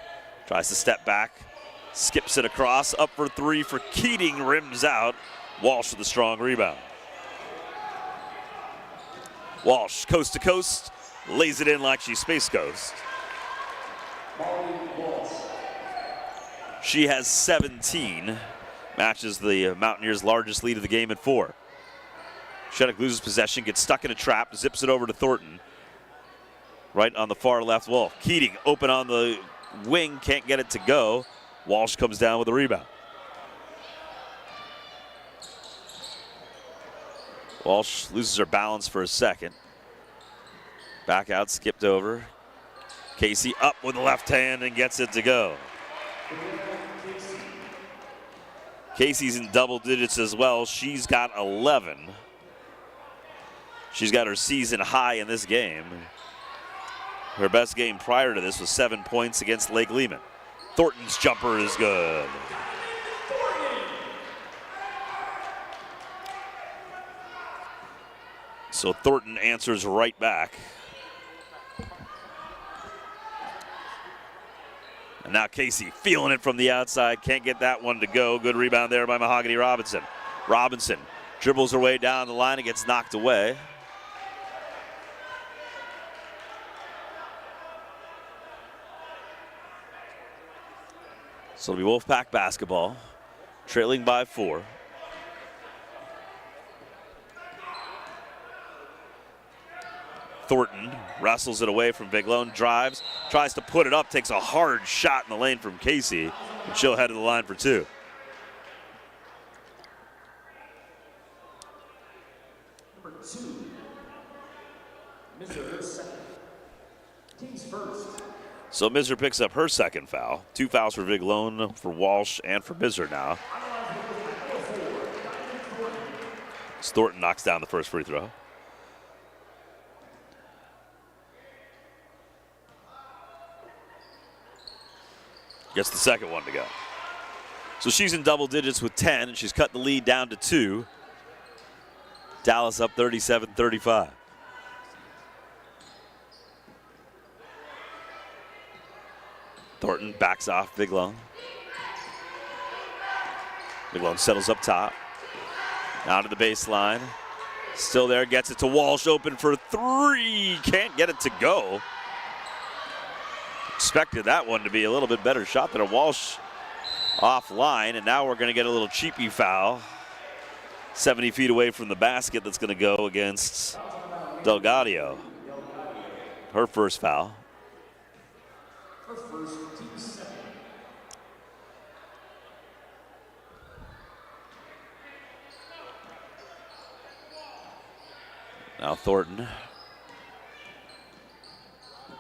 tries to step back, skips it across, up for 3 for Keating, rims out. Walsh with a strong rebound. Walsh, coast to coast, lays it in like she's Space Ghost. She has 17, matches the Mountaineers' largest lead of the game at 4. Krashenak loses possession, gets stuck in a trap, zips it over to Thornton. Right on the far left wall. Keating open on the wing, can't get it to go. Walsh comes down with a rebound. Walsh loses her balance for a second. Back out, skipped over. Casey up with the left hand and gets it to go. Casey's in double digits as well. She's got 11. She's got her season high in this game. Her best game prior to this was 7 points against Lake Lehman. Thornton's jumper is good. So Thornton answers right back. And now Casey feeling it from the outside. Can't get that one to go. Good rebound there by Mahogany Robinson. Robinson dribbles her way down the line and gets knocked away. So it'll be Wolfpack basketball, trailing by 4. Thornton wrestles it away from Big Lone, drives, tries to put it up, takes a hard shot in the lane from Casey, and she'll head to the line for 2. Number 2, Mr. Second. Team's first. So Miser picks up her second foul. 2 fouls for Viglone, for Walsh, and for Miser now. Thornton knocks down the first free throw. Gets the second one to go. So she's in double digits with 10, and she's cut the lead down to 2. Dallas up 37-35. Thornton backs off Viglone. Viglone settles up top. Down to the baseline. Still there, gets it to Walsh, open for 3. Can't get it to go. Expected that one to be a little bit better shot than a Walsh offline, and now we're going to get a little cheapy foul. 70 feet away from the basket that's going to go against Delgado. Her first foul. Her first, team second. Now Thornton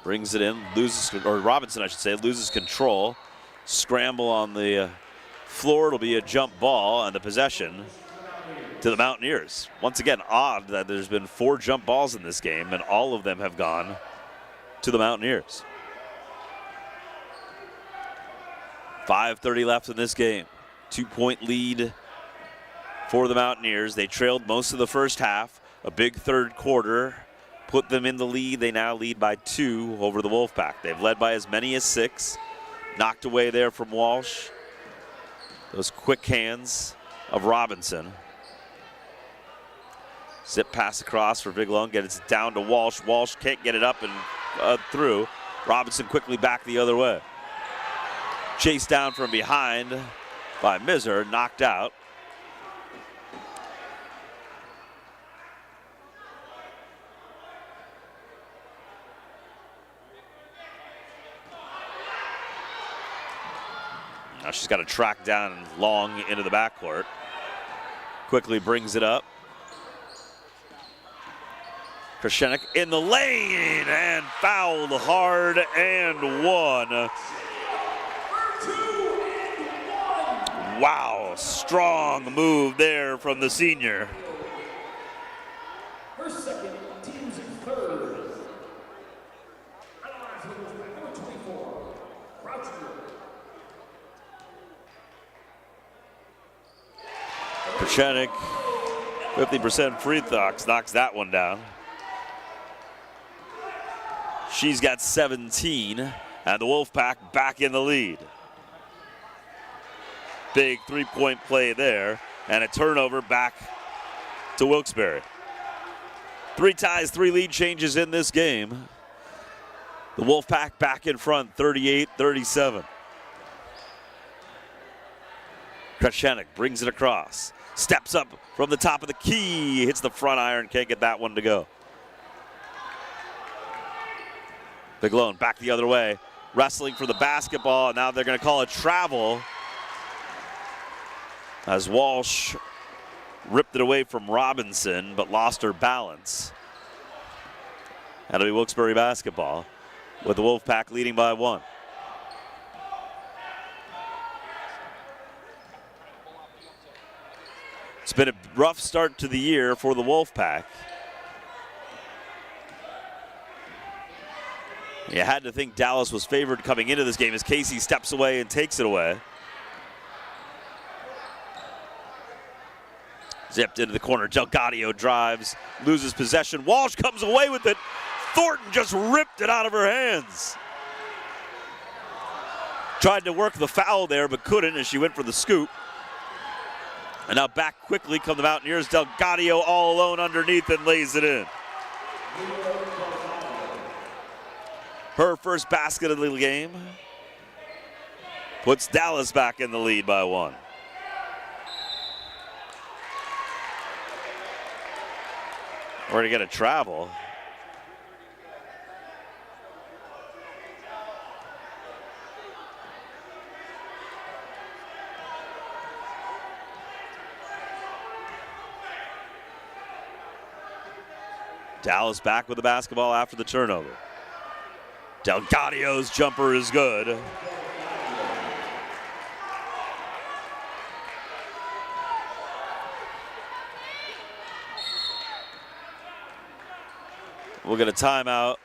brings it in, or Robinson I should say, loses control. Scramble on the floor, it'll be a jump ball, and the possession to the Mountaineers. Once again, odd that there's been 4 jump balls in this game, and all of them have gone to the Mountaineers. 5:30 left in this game. 2-point lead for the Mountaineers. They trailed most of the first half. A big third quarter put them in the lead. They now lead by 2 over the Wolfpack. They've led by as many as 6. Knocked away there from Walsh. Those quick hands of Robinson. Zip pass across for Viglone. Gets it down to Walsh. Walsh can't get it up and through. Robinson quickly back the other way. Chased down from behind by Miser. Knocked out. Now she's got to track down long into the backcourt. Quickly brings it up. Krashenik in the lane and fouled hard and one. Wow, strong move there from the senior. Her second, team's third. Number 24, Krashenik, 50% free throws, knocks that one down. She's got 17, and the Wolfpack back in the lead. Big three-point play there, and a turnover back to Wilkes-Barre. 3 ties, 3 lead changes in this game. The Wolfpack back in front, 38-37. Krashenik brings it across. Steps up from the top of the key, hits the front iron, can't get that one to go. Viglone back the other way, wrestling for the basketball, and now they're going to call a travel as Walsh ripped it away from Robinson but lost her balance. That'll be Wilkes-Barre basketball with the Wolfpack leading by 1. It's been a rough start to the year for the Wolfpack. You had to think Dallas was favored coming into this game as Casey steps away and takes it away. Zipped into the corner. Delgado drives, loses possession. Walsh comes away with it. Thornton just ripped it out of her hands. Tried to work the foul there, but couldn't as she went for the scoop. And now back quickly come the Mountaineers. Delgado all alone underneath and lays it in. Her first basket of the game puts Dallas back in the lead by 1. We're going to get a travel. Dallas back with the basketball after the turnover. Delgadio's jumper is good. We'll get a timeout.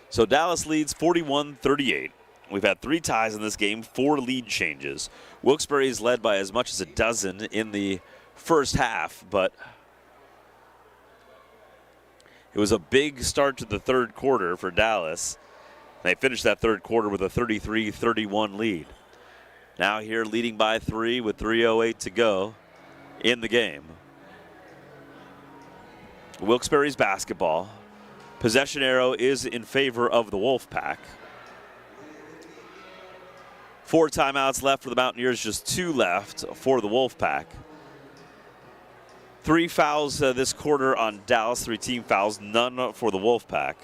So Dallas leads 41-38. We've had 3 ties in this game, 4 lead changes. Wilkes-Barre is led by as much as a dozen in the first half, but it was a big start to the third quarter for Dallas. They finished that third quarter with a 33-31 lead. Now here leading by 3 with 3:08 to go in the game. Wilkes-Barre's basketball. Possession arrow is in favor of the Wolfpack. 4 timeouts left for the Mountaineers, just 2 left for the Wolfpack. 3 fouls this quarter on Dallas, 3 team fouls, none for the Wolfpack.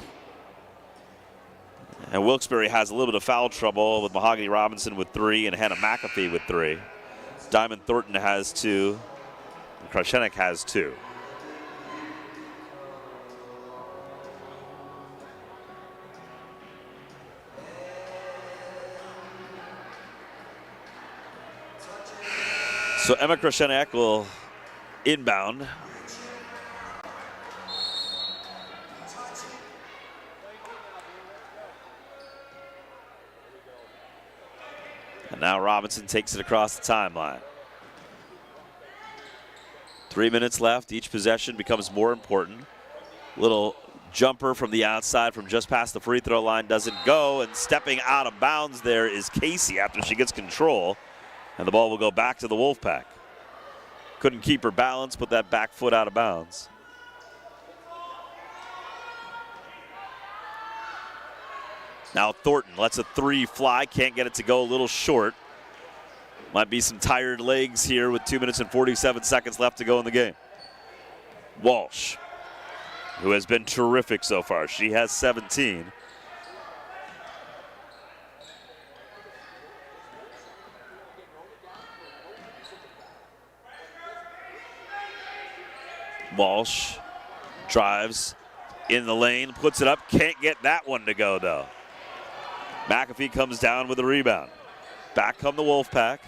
And Wilkes-Barre has a little bit of foul trouble with Mahogany Robinson with 3 and Hannah McAfee with 3. Diamond Thornton has 2. And Krashenik has 2. So Emma Krashenik will inbound. And now Robinson takes it across the timeline. 3 minutes left. Each possession becomes more important. Little jumper from the outside from just past the free throw line doesn't go. And stepping out of bounds there is Casey after she gets control. And the ball will go back to the Wolfpack. Couldn't keep her balance, put that back foot out of bounds. Now Thornton lets a 3 fly, can't get it to go, a little short. Might be some tired legs here with 2 minutes and 47 seconds left to go in the game. Walsh, who has been terrific so far. She has 17. Walsh drives in the lane, puts it up, can't get that one to go though. McAfee comes down with a rebound. Back come the Wolfpack.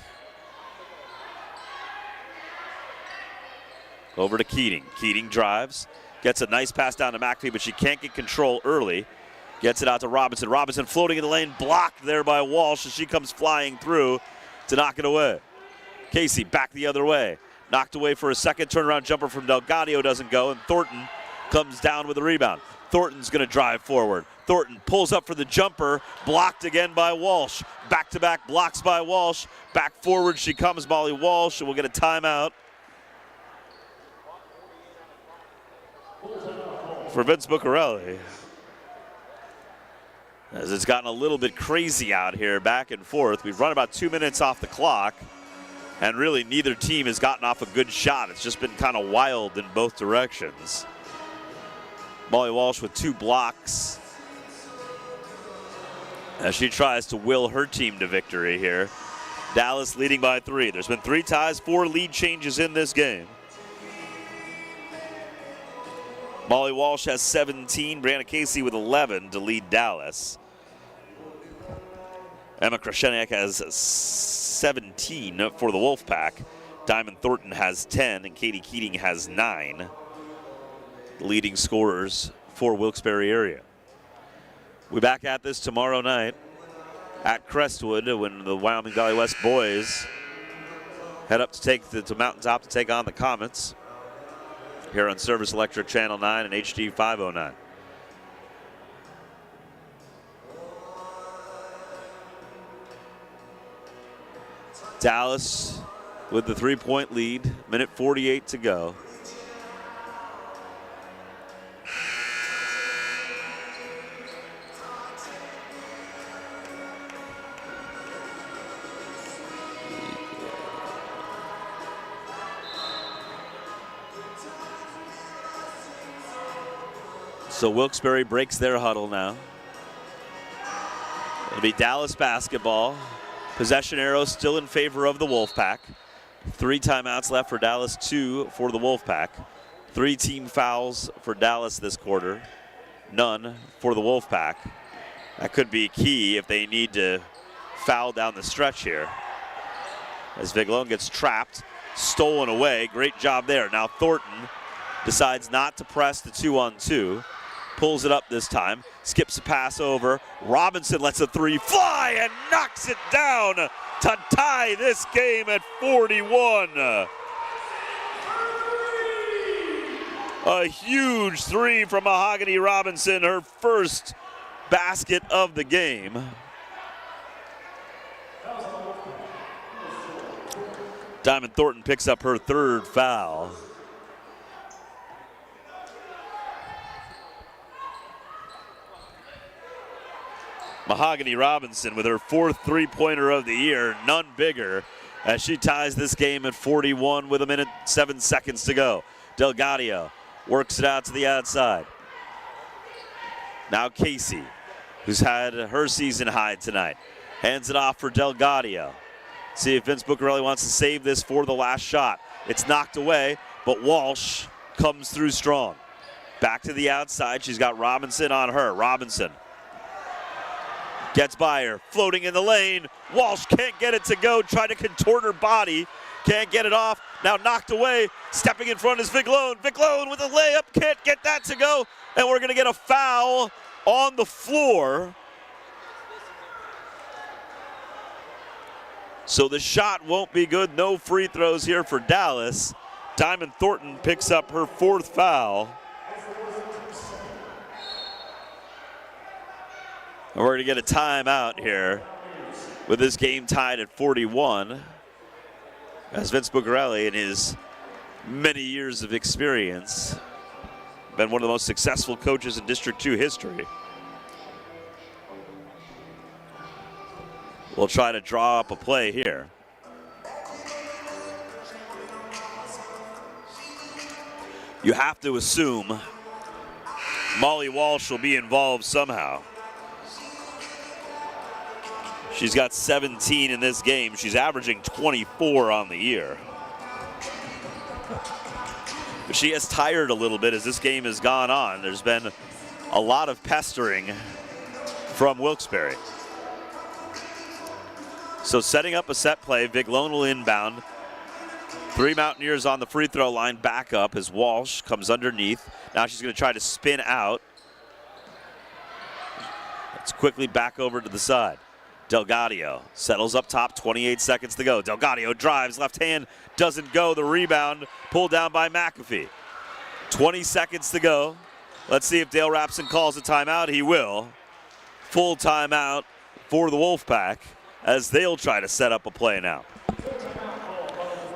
Over to Keating. Keating drives, gets a nice pass down to McAfee, but she can't get control early. Gets it out to Robinson. Robinson floating in the lane, blocked there by Walsh as she comes flying through to knock it away. Casey back the other way. Knocked away for a second, turnaround jumper from Delgadio doesn't go, and Thornton comes down with a rebound. Thornton's gonna drive forward. Thornton pulls up for the jumper, blocked again by Walsh. Back-to-back blocks by Walsh. Back forward she comes, Molly Walsh, and we'll get a timeout for Vince Buccarelli. As it's gotten a little bit crazy out here, back and forth. We've run about 2 minutes off the clock. And really, neither team has gotten off a good shot. It's just been kind of wild in both directions. Molly Walsh with 2 blocks as she tries to will her team to victory here. Dallas leading by 3. There's been 3 ties, 4 lead changes in this game. Molly Walsh has 17. Brianna Casey with 11 to lead Dallas. Emma Krashenik has 17 for the Wolfpack. Diamond Thornton has 10, and Katie Keating has 9. The leading scorers for Wilkes-Barre area. We're back at this tomorrow night at Crestwood when the Wyoming Valley West boys head up to take to Mountaintop to take on the Comets here on Service Electric Channel 9 and HD 509. Dallas with the 3-point lead, minute 48 to go. So Wilkes-Barre breaks their huddle now. It'll be Dallas basketball. Possession arrow still in favor of the Wolfpack. 3 timeouts left for Dallas, 2 for the Wolfpack. 3 team fouls for Dallas this quarter, none for the Wolfpack. That could be key if they need to foul down the stretch here. As Viglone gets trapped, stolen away, great job there. Now Thornton decides not to press the 2-on-2, pulls it up this time, skips a pass over. Robinson lets a 3 fly and knocks it down to tie this game at 41. A huge 3 from Mahogany Robinson, her first basket of the game. Diamond Thornton picks up her 3rd foul. Mahogany Robinson with her 4th 3-pointer of the year, none bigger, as she ties this game at 41 with 1:07 to go. Delgadio works it out to the outside. Now Casey, who's had her season high tonight, hands it off for Delgadio. See if Vince Buccarelli wants to save this for the last shot. It's knocked away, but Walsh comes through strong. Back to the outside, she's got Robinson on her. Robinson gets by her, floating in the lane. Walsh can't get it to go, trying to contort her body. Can't get it off, now knocked away. Stepping in front is Viglone. Viglone with a layup, can't get that to go. And we're gonna get a foul on the floor. So the shot won't be good, no free throws here for Dallas. Diamond Thornton picks up her 4th foul. And we're gonna get a timeout here with this game tied at 41. As Vince Buccarelli, in his many years of experience, been one of the most successful coaches in District 2 history. We'll try to draw up a play here. You have to assume Molly Walsh will be involved somehow. She's got 17 in this game. She's averaging 24 on the year. But she has tired a little bit as this game has gone on. There's been a lot of pestering from Wilkes-Barre. So setting up a set play, Viglone will inbound. 3 Mountaineers on the free throw line, back up as Walsh comes underneath. Now she's gonna try to spin out. Let's quickly back over to the side. Delgadio settles up top, 28 seconds to go. Delgadio drives, left hand, doesn't go. The rebound pulled down by McAfee. 20 seconds to go. Let's see if Dale Rapson calls a timeout. He will. Full timeout for the Wolfpack as they'll try to set up a play now.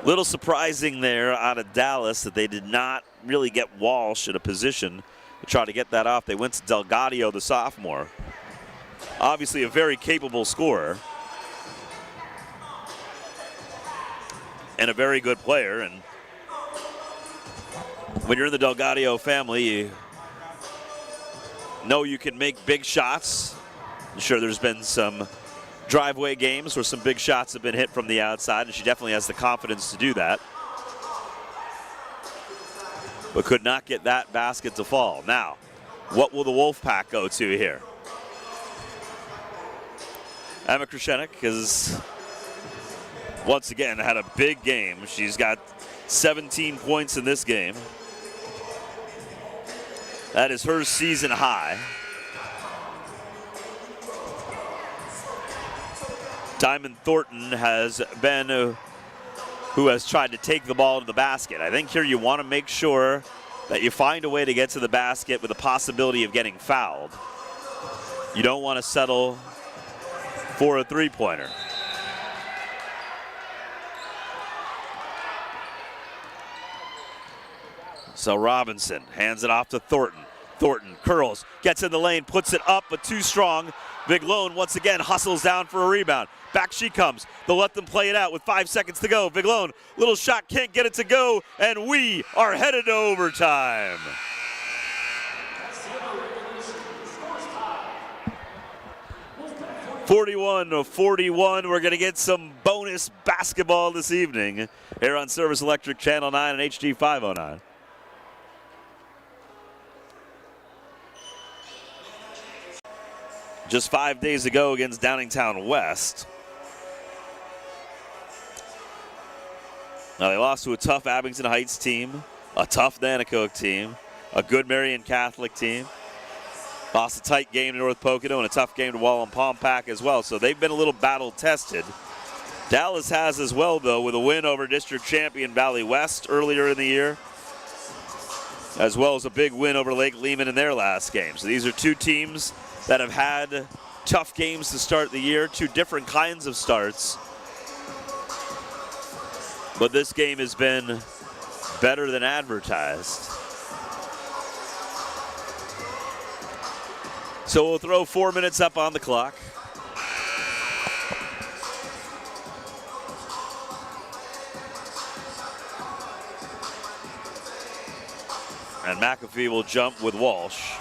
Little surprising there out of Dallas that they did not really get Walsh in a position to try to get that off. They went to Delgadio, the sophomore. Obviously a very capable scorer and a very good player. And when you're in the Delgadio family, you know you can make big shots. I'm sure there's been some driveway games where some big shots have been hit from the outside, and she definitely has the confidence to do that. But could not get that basket to fall. Now, what will the Wolfpack go to here? Emma Krushenik has once again had a big game. She's got 17 points in this game. That is her season high. Diamond Thornton has been who has tried to take the ball to the basket. I think here you want to make sure that you find a way to get to the basket with the possibility of getting fouled. You don't want to settle for a three-pointer. So Robinson hands it off to Thornton. Thornton curls, gets in the lane, puts it up, but too strong. Viglone once again hustles down for a rebound. Back she comes. They'll let them play it out with 5 seconds to go. Viglone, little shot, can't get it to go, and we are headed to overtime. 41-41. We're going to get some bonus basketball this evening here on Service Electric Channel 9 and HD 509. Just 5 days ago against Downingtown West. Now they lost to a tough Abington Heights team, a tough Nanticoke team, a good Marion Catholic team. Lost a tight game to North Pocono and a tough game to Wolfpack as well. So they've been a little battle tested. Dallas has as well, though, with a win over district champion Valley West earlier in the year, as well as a big win over Lake Lehman in their last game. So these are two teams that have had tough games to start the year, two different kinds of starts. But this game has been better than advertised. So we'll throw 4 minutes up on the clock. And McAfee will jump with Walsh.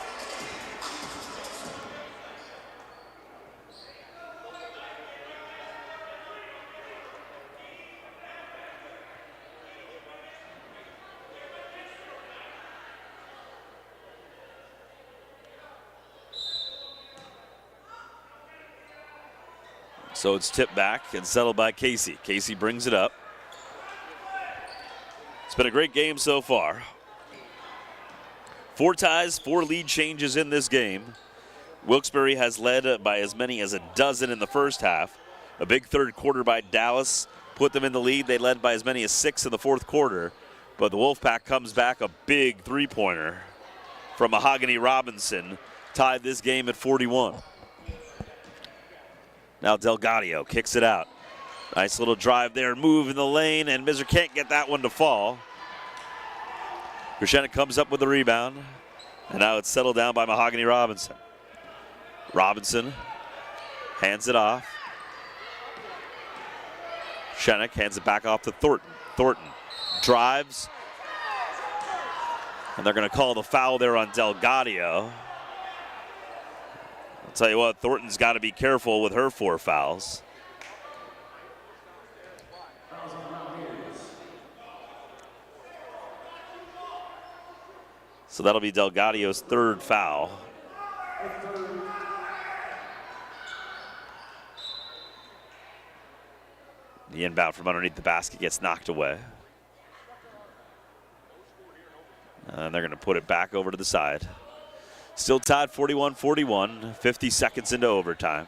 So it's tipped back and settled by Casey. Casey brings it up. It's been a great game so far. 4 ties, 4 lead changes in this game. Wilkes-Barre has led by as many as a dozen in the first half. A big third quarter by Dallas put them in the lead. They led by as many as 6 in the fourth quarter. But the Wolfpack comes back, a big three-pointer from Mahogany Robinson, tied this game at 41. Now Delgadio kicks it out. Nice little drive there, move in the lane, and Miser can't get that one to fall. Krushenik comes up with the rebound, and now it's settled down by Mahogany Robinson. Robinson hands it off. Krushenik hands it back off to Thornton. Thornton drives, and they're going to call the foul there on Delgadio. I'll tell you what, Thornton's got to be careful with her 4 fouls. So that'll be Delgadio's 3rd foul. The inbound from underneath the basket gets knocked away. And they're going to put it back over to the side. Still tied 41-41, 50 seconds into overtime.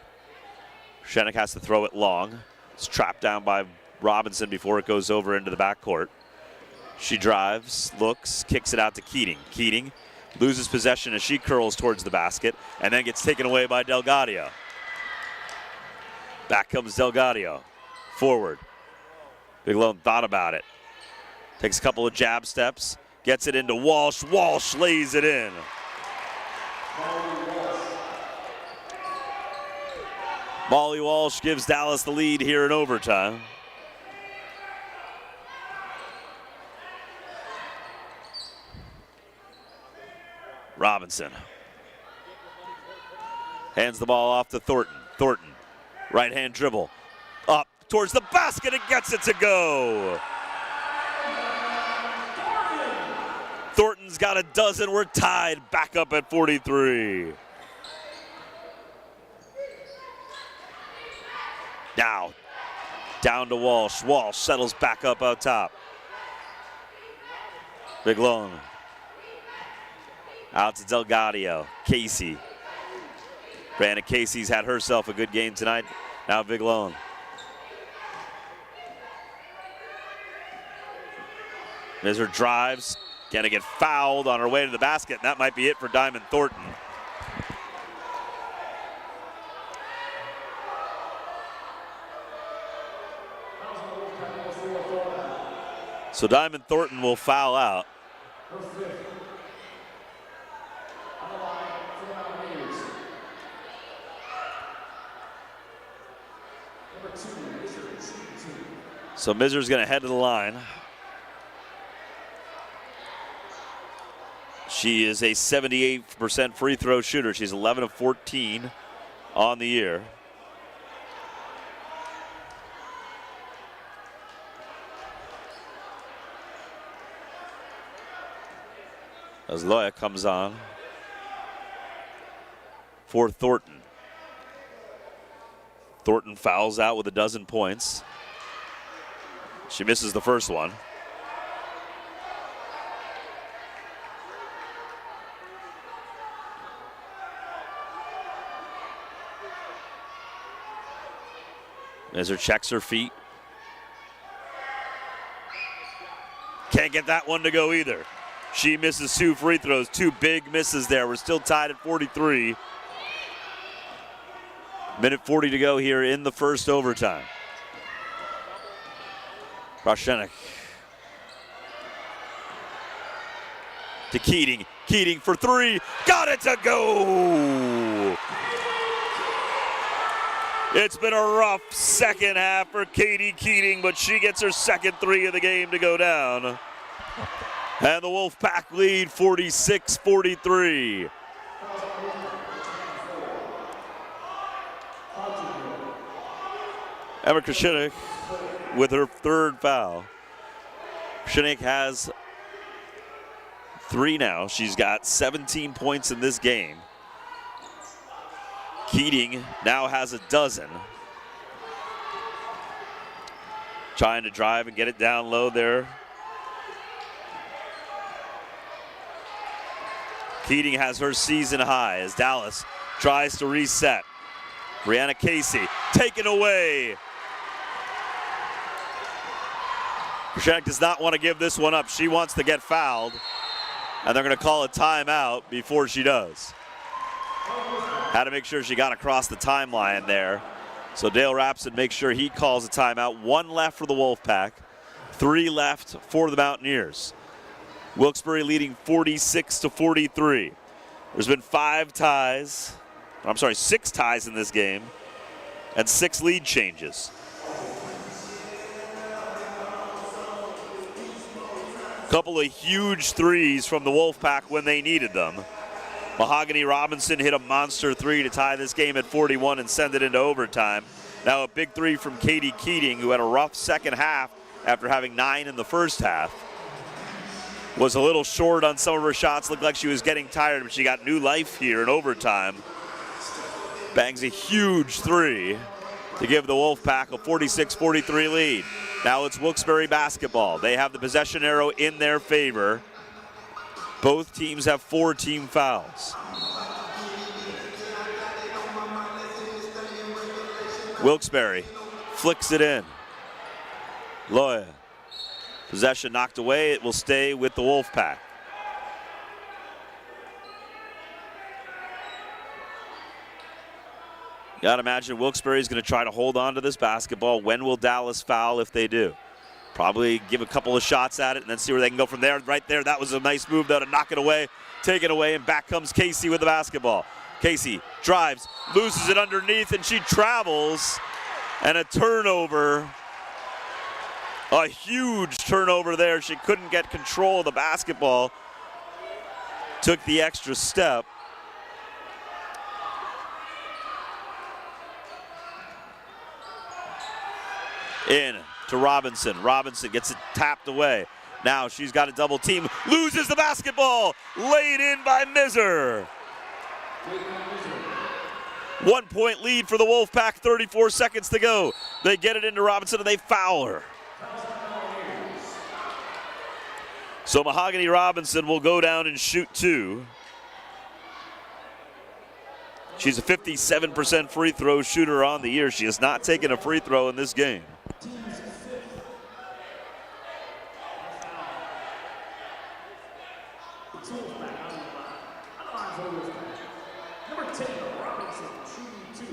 Krushenik has to throw it long. It's trapped down by Robinson before it goes over into the backcourt. She drives, looks, kicks it out to Keating. Keating loses possession as she curls towards the basket and then gets taken away by Delgadio. Back comes Delgadio. Forward. Bigelow thought about it. Takes a couple of jab steps, gets it into Walsh. Walsh lays it in. Molly Walsh gives Dallas the lead here in overtime. Robinson hands the ball off to Thornton. Thornton, right hand dribble, up towards the basket and gets it to go. Thornton's got a dozen. We're tied back up at 43. Now, down to Walsh. Walsh settles back up out top. Bigelow. Out to Delgadio. Casey. Brandon Casey's had herself a good game tonight. Now Bigelow. Miser drives. Gonna get fouled on her way to the basket, and that might be it for Diamond Thornton. So Diamond Thornton will foul out. So Miser's gonna head to the line. She is a 78% free throw shooter. She's 11 of 14 on the year. as Loya comes on for Thornton. Thornton fouls out with 12 points. She misses the first one. Mizzer checks her feet. Can't get that one to go either. She misses 2 free throws, 2 big misses there. We're still tied at 43. Minute 40 to go here in the first overtime. Krashenik to Keating. Keating for 3. Got it to go! It's been a rough second half for Katie Keating, but she gets her second 3 of the game to go down. And the Wolfpack lead 46-43. Emma Krashenik with her 3rd foul. Krashenik has 3 now. She's got 17 points in this game. Keating now has 12. Trying to drive and get it down low there. Keating has her season high as Dallas tries to reset. Brianna Casey taken away. Krashenik does not want to give this one up. She wants to get fouled, and they're going to call a timeout before she does. Had to make sure she got across the timeline there. So Dale Rapson makes sure he calls a timeout. 1 left for the Wolfpack, 3 left for the Mountaineers. Wilkes-Barre leading 46-43. There's been 6 ties in this game and 6 lead changes. Couple of huge threes from the Wolfpack when they needed them. Mahogany Robinson hit a monster 3 to tie this game at 41 and send it into overtime. Now a big 3 from Katie Keating, who had a rough second half after having 9 in the first half. Was a little short on some of her shots, looked like she was getting tired, but she got new life here in overtime. Bangs a huge 3 to give the Wolfpack a 46-43 lead. Now it's Wilkes-Barre basketball. They have the possession arrow in their favor. Both teams have 4 team fouls. Wilkes-Barre flicks it in. Loya. Possession knocked away. It will stay with the Wolfpack. You gotta imagine Wilkes-Barre is going to try to hold on to this basketball. When will Dallas foul if they do? Probably give a couple of shots at it and then see where they can go from there. Right there, that was a nice move though to knock it away, take it away, and back comes Casey with the basketball. Casey drives, loses it underneath, and she travels, and a turnover. A huge turnover there. She couldn't get control of the basketball. Took the extra step. In to Robinson. Robinson gets it tapped away. Now she's got a double team. Loses the basketball. Laid in by Mizzer. 1 point lead for the Wolfpack. 34 seconds to go. They get it into Robinson and they foul her. So Mahogany Robinson will go down and shoot 2. She's a 57% free throw shooter on the year. She has not taken a free throw in this game.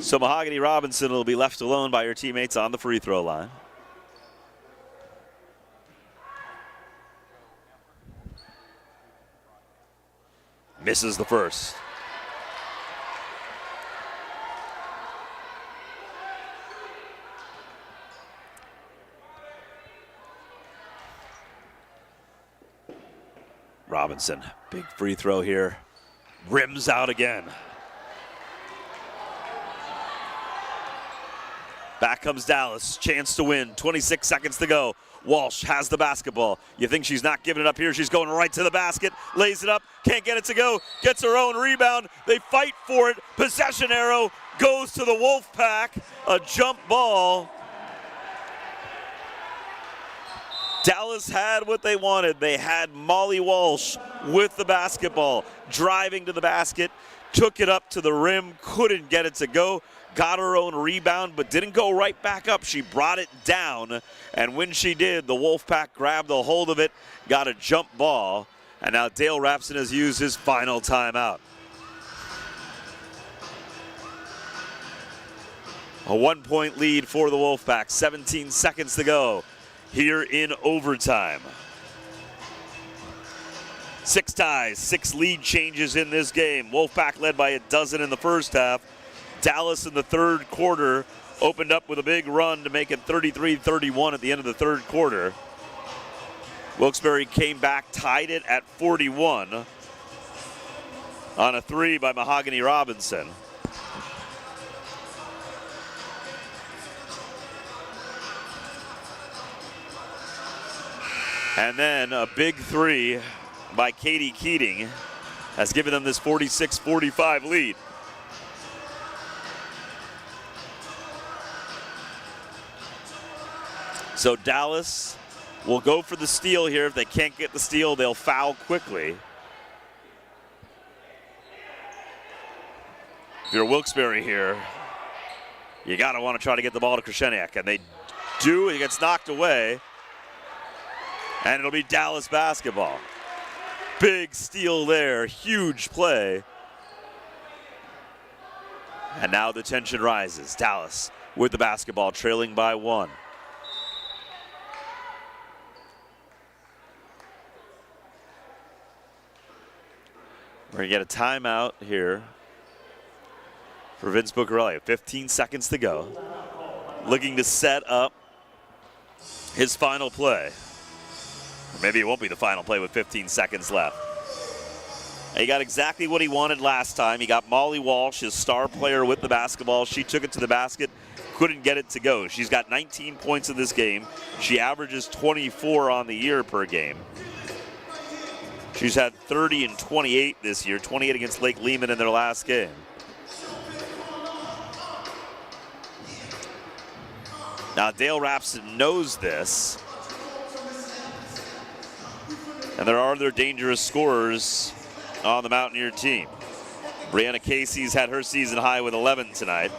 So Mahogany Robinson will be left alone by her teammates on the free throw line. Misses the first. Robinson, big free throw here. Rims out again. Back comes Dallas, chance to win, 26 seconds to go. Walsh has the basketball. You think she's not giving it up here. She's going right to the basket, lays it up, can't get it to go, gets her own rebound. They fight for it. Possession arrow goes to the Wolfpack. A jump ball. Dallas had what they wanted. They had Molly Walsh with the basketball, driving to the basket, took it up to the rim, couldn't get it to go. Got her own rebound, but didn't go right back up. She brought it down, and when she did, the Wolfpack grabbed a hold of it, got a jump ball, and now Dale Rapson has used his final timeout. A 1-point lead for the Wolfpack, 17 seconds to go here in overtime. 6 ties, 6 lead changes in this game. Wolfpack led by a dozen in the first half. Dallas in the third quarter opened up with a big run to make it 33-31 at the end of the third quarter. Wilkes-Barre came back, tied it at 41 on a 3 by Mahogany Robinson. And then a big 3 by Katie Keating has given them this 46-45 lead. So Dallas will go for the steal here. If they can't get the steal, they'll foul quickly. If you're Wilkes-Barre here, you gotta want to try to get the ball to Kresheniak, and they do. It gets knocked away, and it'll be Dallas basketball. Big steal there, huge play. And now the tension rises. Dallas with the basketball, trailing by 1. We're going to get a timeout here for Vince Buccarelli. 15 seconds to go. Looking to set up his final play. Or maybe it won't be the final play with 15 seconds left. He got exactly what he wanted last time. He got Molly Walsh, his star player, with the basketball. She took it to the basket, couldn't get it to go. She's got 19 points in this game. She averages 24 on the year per game. She's had 30 and 28 this year, 28 against Lake Lehman in their last game. Now Dale Rapson knows this. And there are other dangerous scorers on the Mountaineer team. Brianna Casey's had her season high with 11 tonight.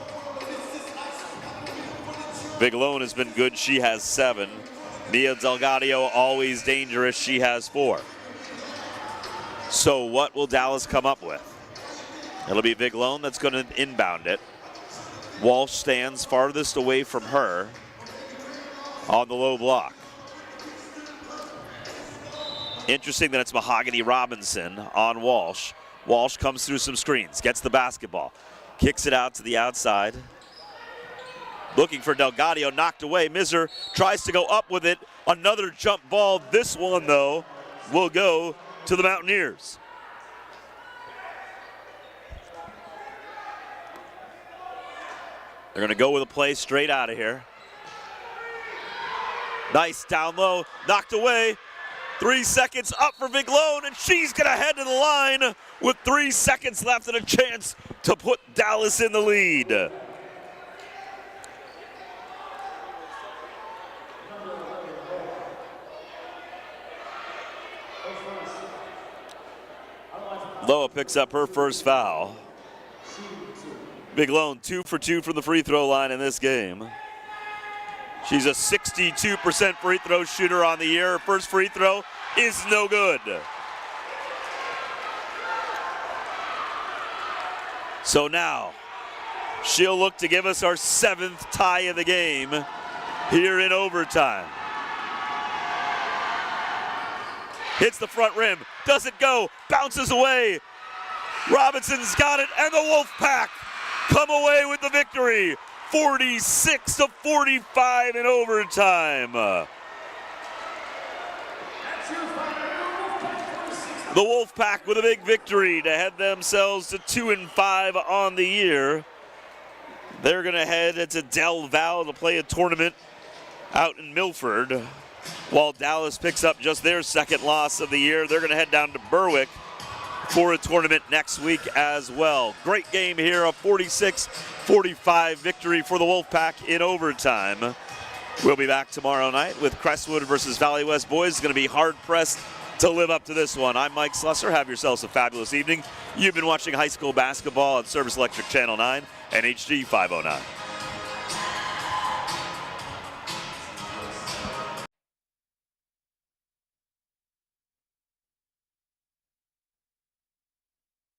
Big Lone has been good, she has 7. Mia Delgadio, always dangerous, she has 4. So what will Dallas come up with? It'll be Big Lone that's going to inbound it. Walsh stands farthest away from her on the low block. Interesting that it's Mahogany Robinson on Walsh. Walsh comes through some screens, gets the basketball, kicks it out to the outside. Looking for Delgadio, knocked away. Miser tries to go up with it. Another jump ball. This one, though, will go to the Mountaineers. They're going to go with a play straight out of here. Nice down low, knocked away. 3 seconds up for Big Lone, and she's going to head to the line with 3 seconds left and a chance to put Dallas in the lead. Loa picks up her first foul. Big Lone 2 for 2 from the free throw line in this game. She's a 62% free throw shooter on the year. Her first free throw is no good. So now she'll look to give us our 7th tie of the game here in overtime. Hits the front rim, doesn't go, bounces away. Robinson's got it, and the Wolfpack come away with the victory. 46-45 in overtime. The Wolfpack with a big victory to head themselves to 2-5 on the year. They're going to head to Del Val to play a tournament out in Milford. While Dallas picks up just their second loss of the year, they're going to head down to Berwick for a tournament next week as well. Great game here, a 46-45 victory for the Wolfpack in overtime. We'll be back tomorrow night with Crestwood versus Valley West boys. It's going to be hard-pressed to live up to this one. I'm Mike Slusser. Have yourselves a fabulous evening. You've been watching high school basketball on Service Electric Channel 9 and HD 509.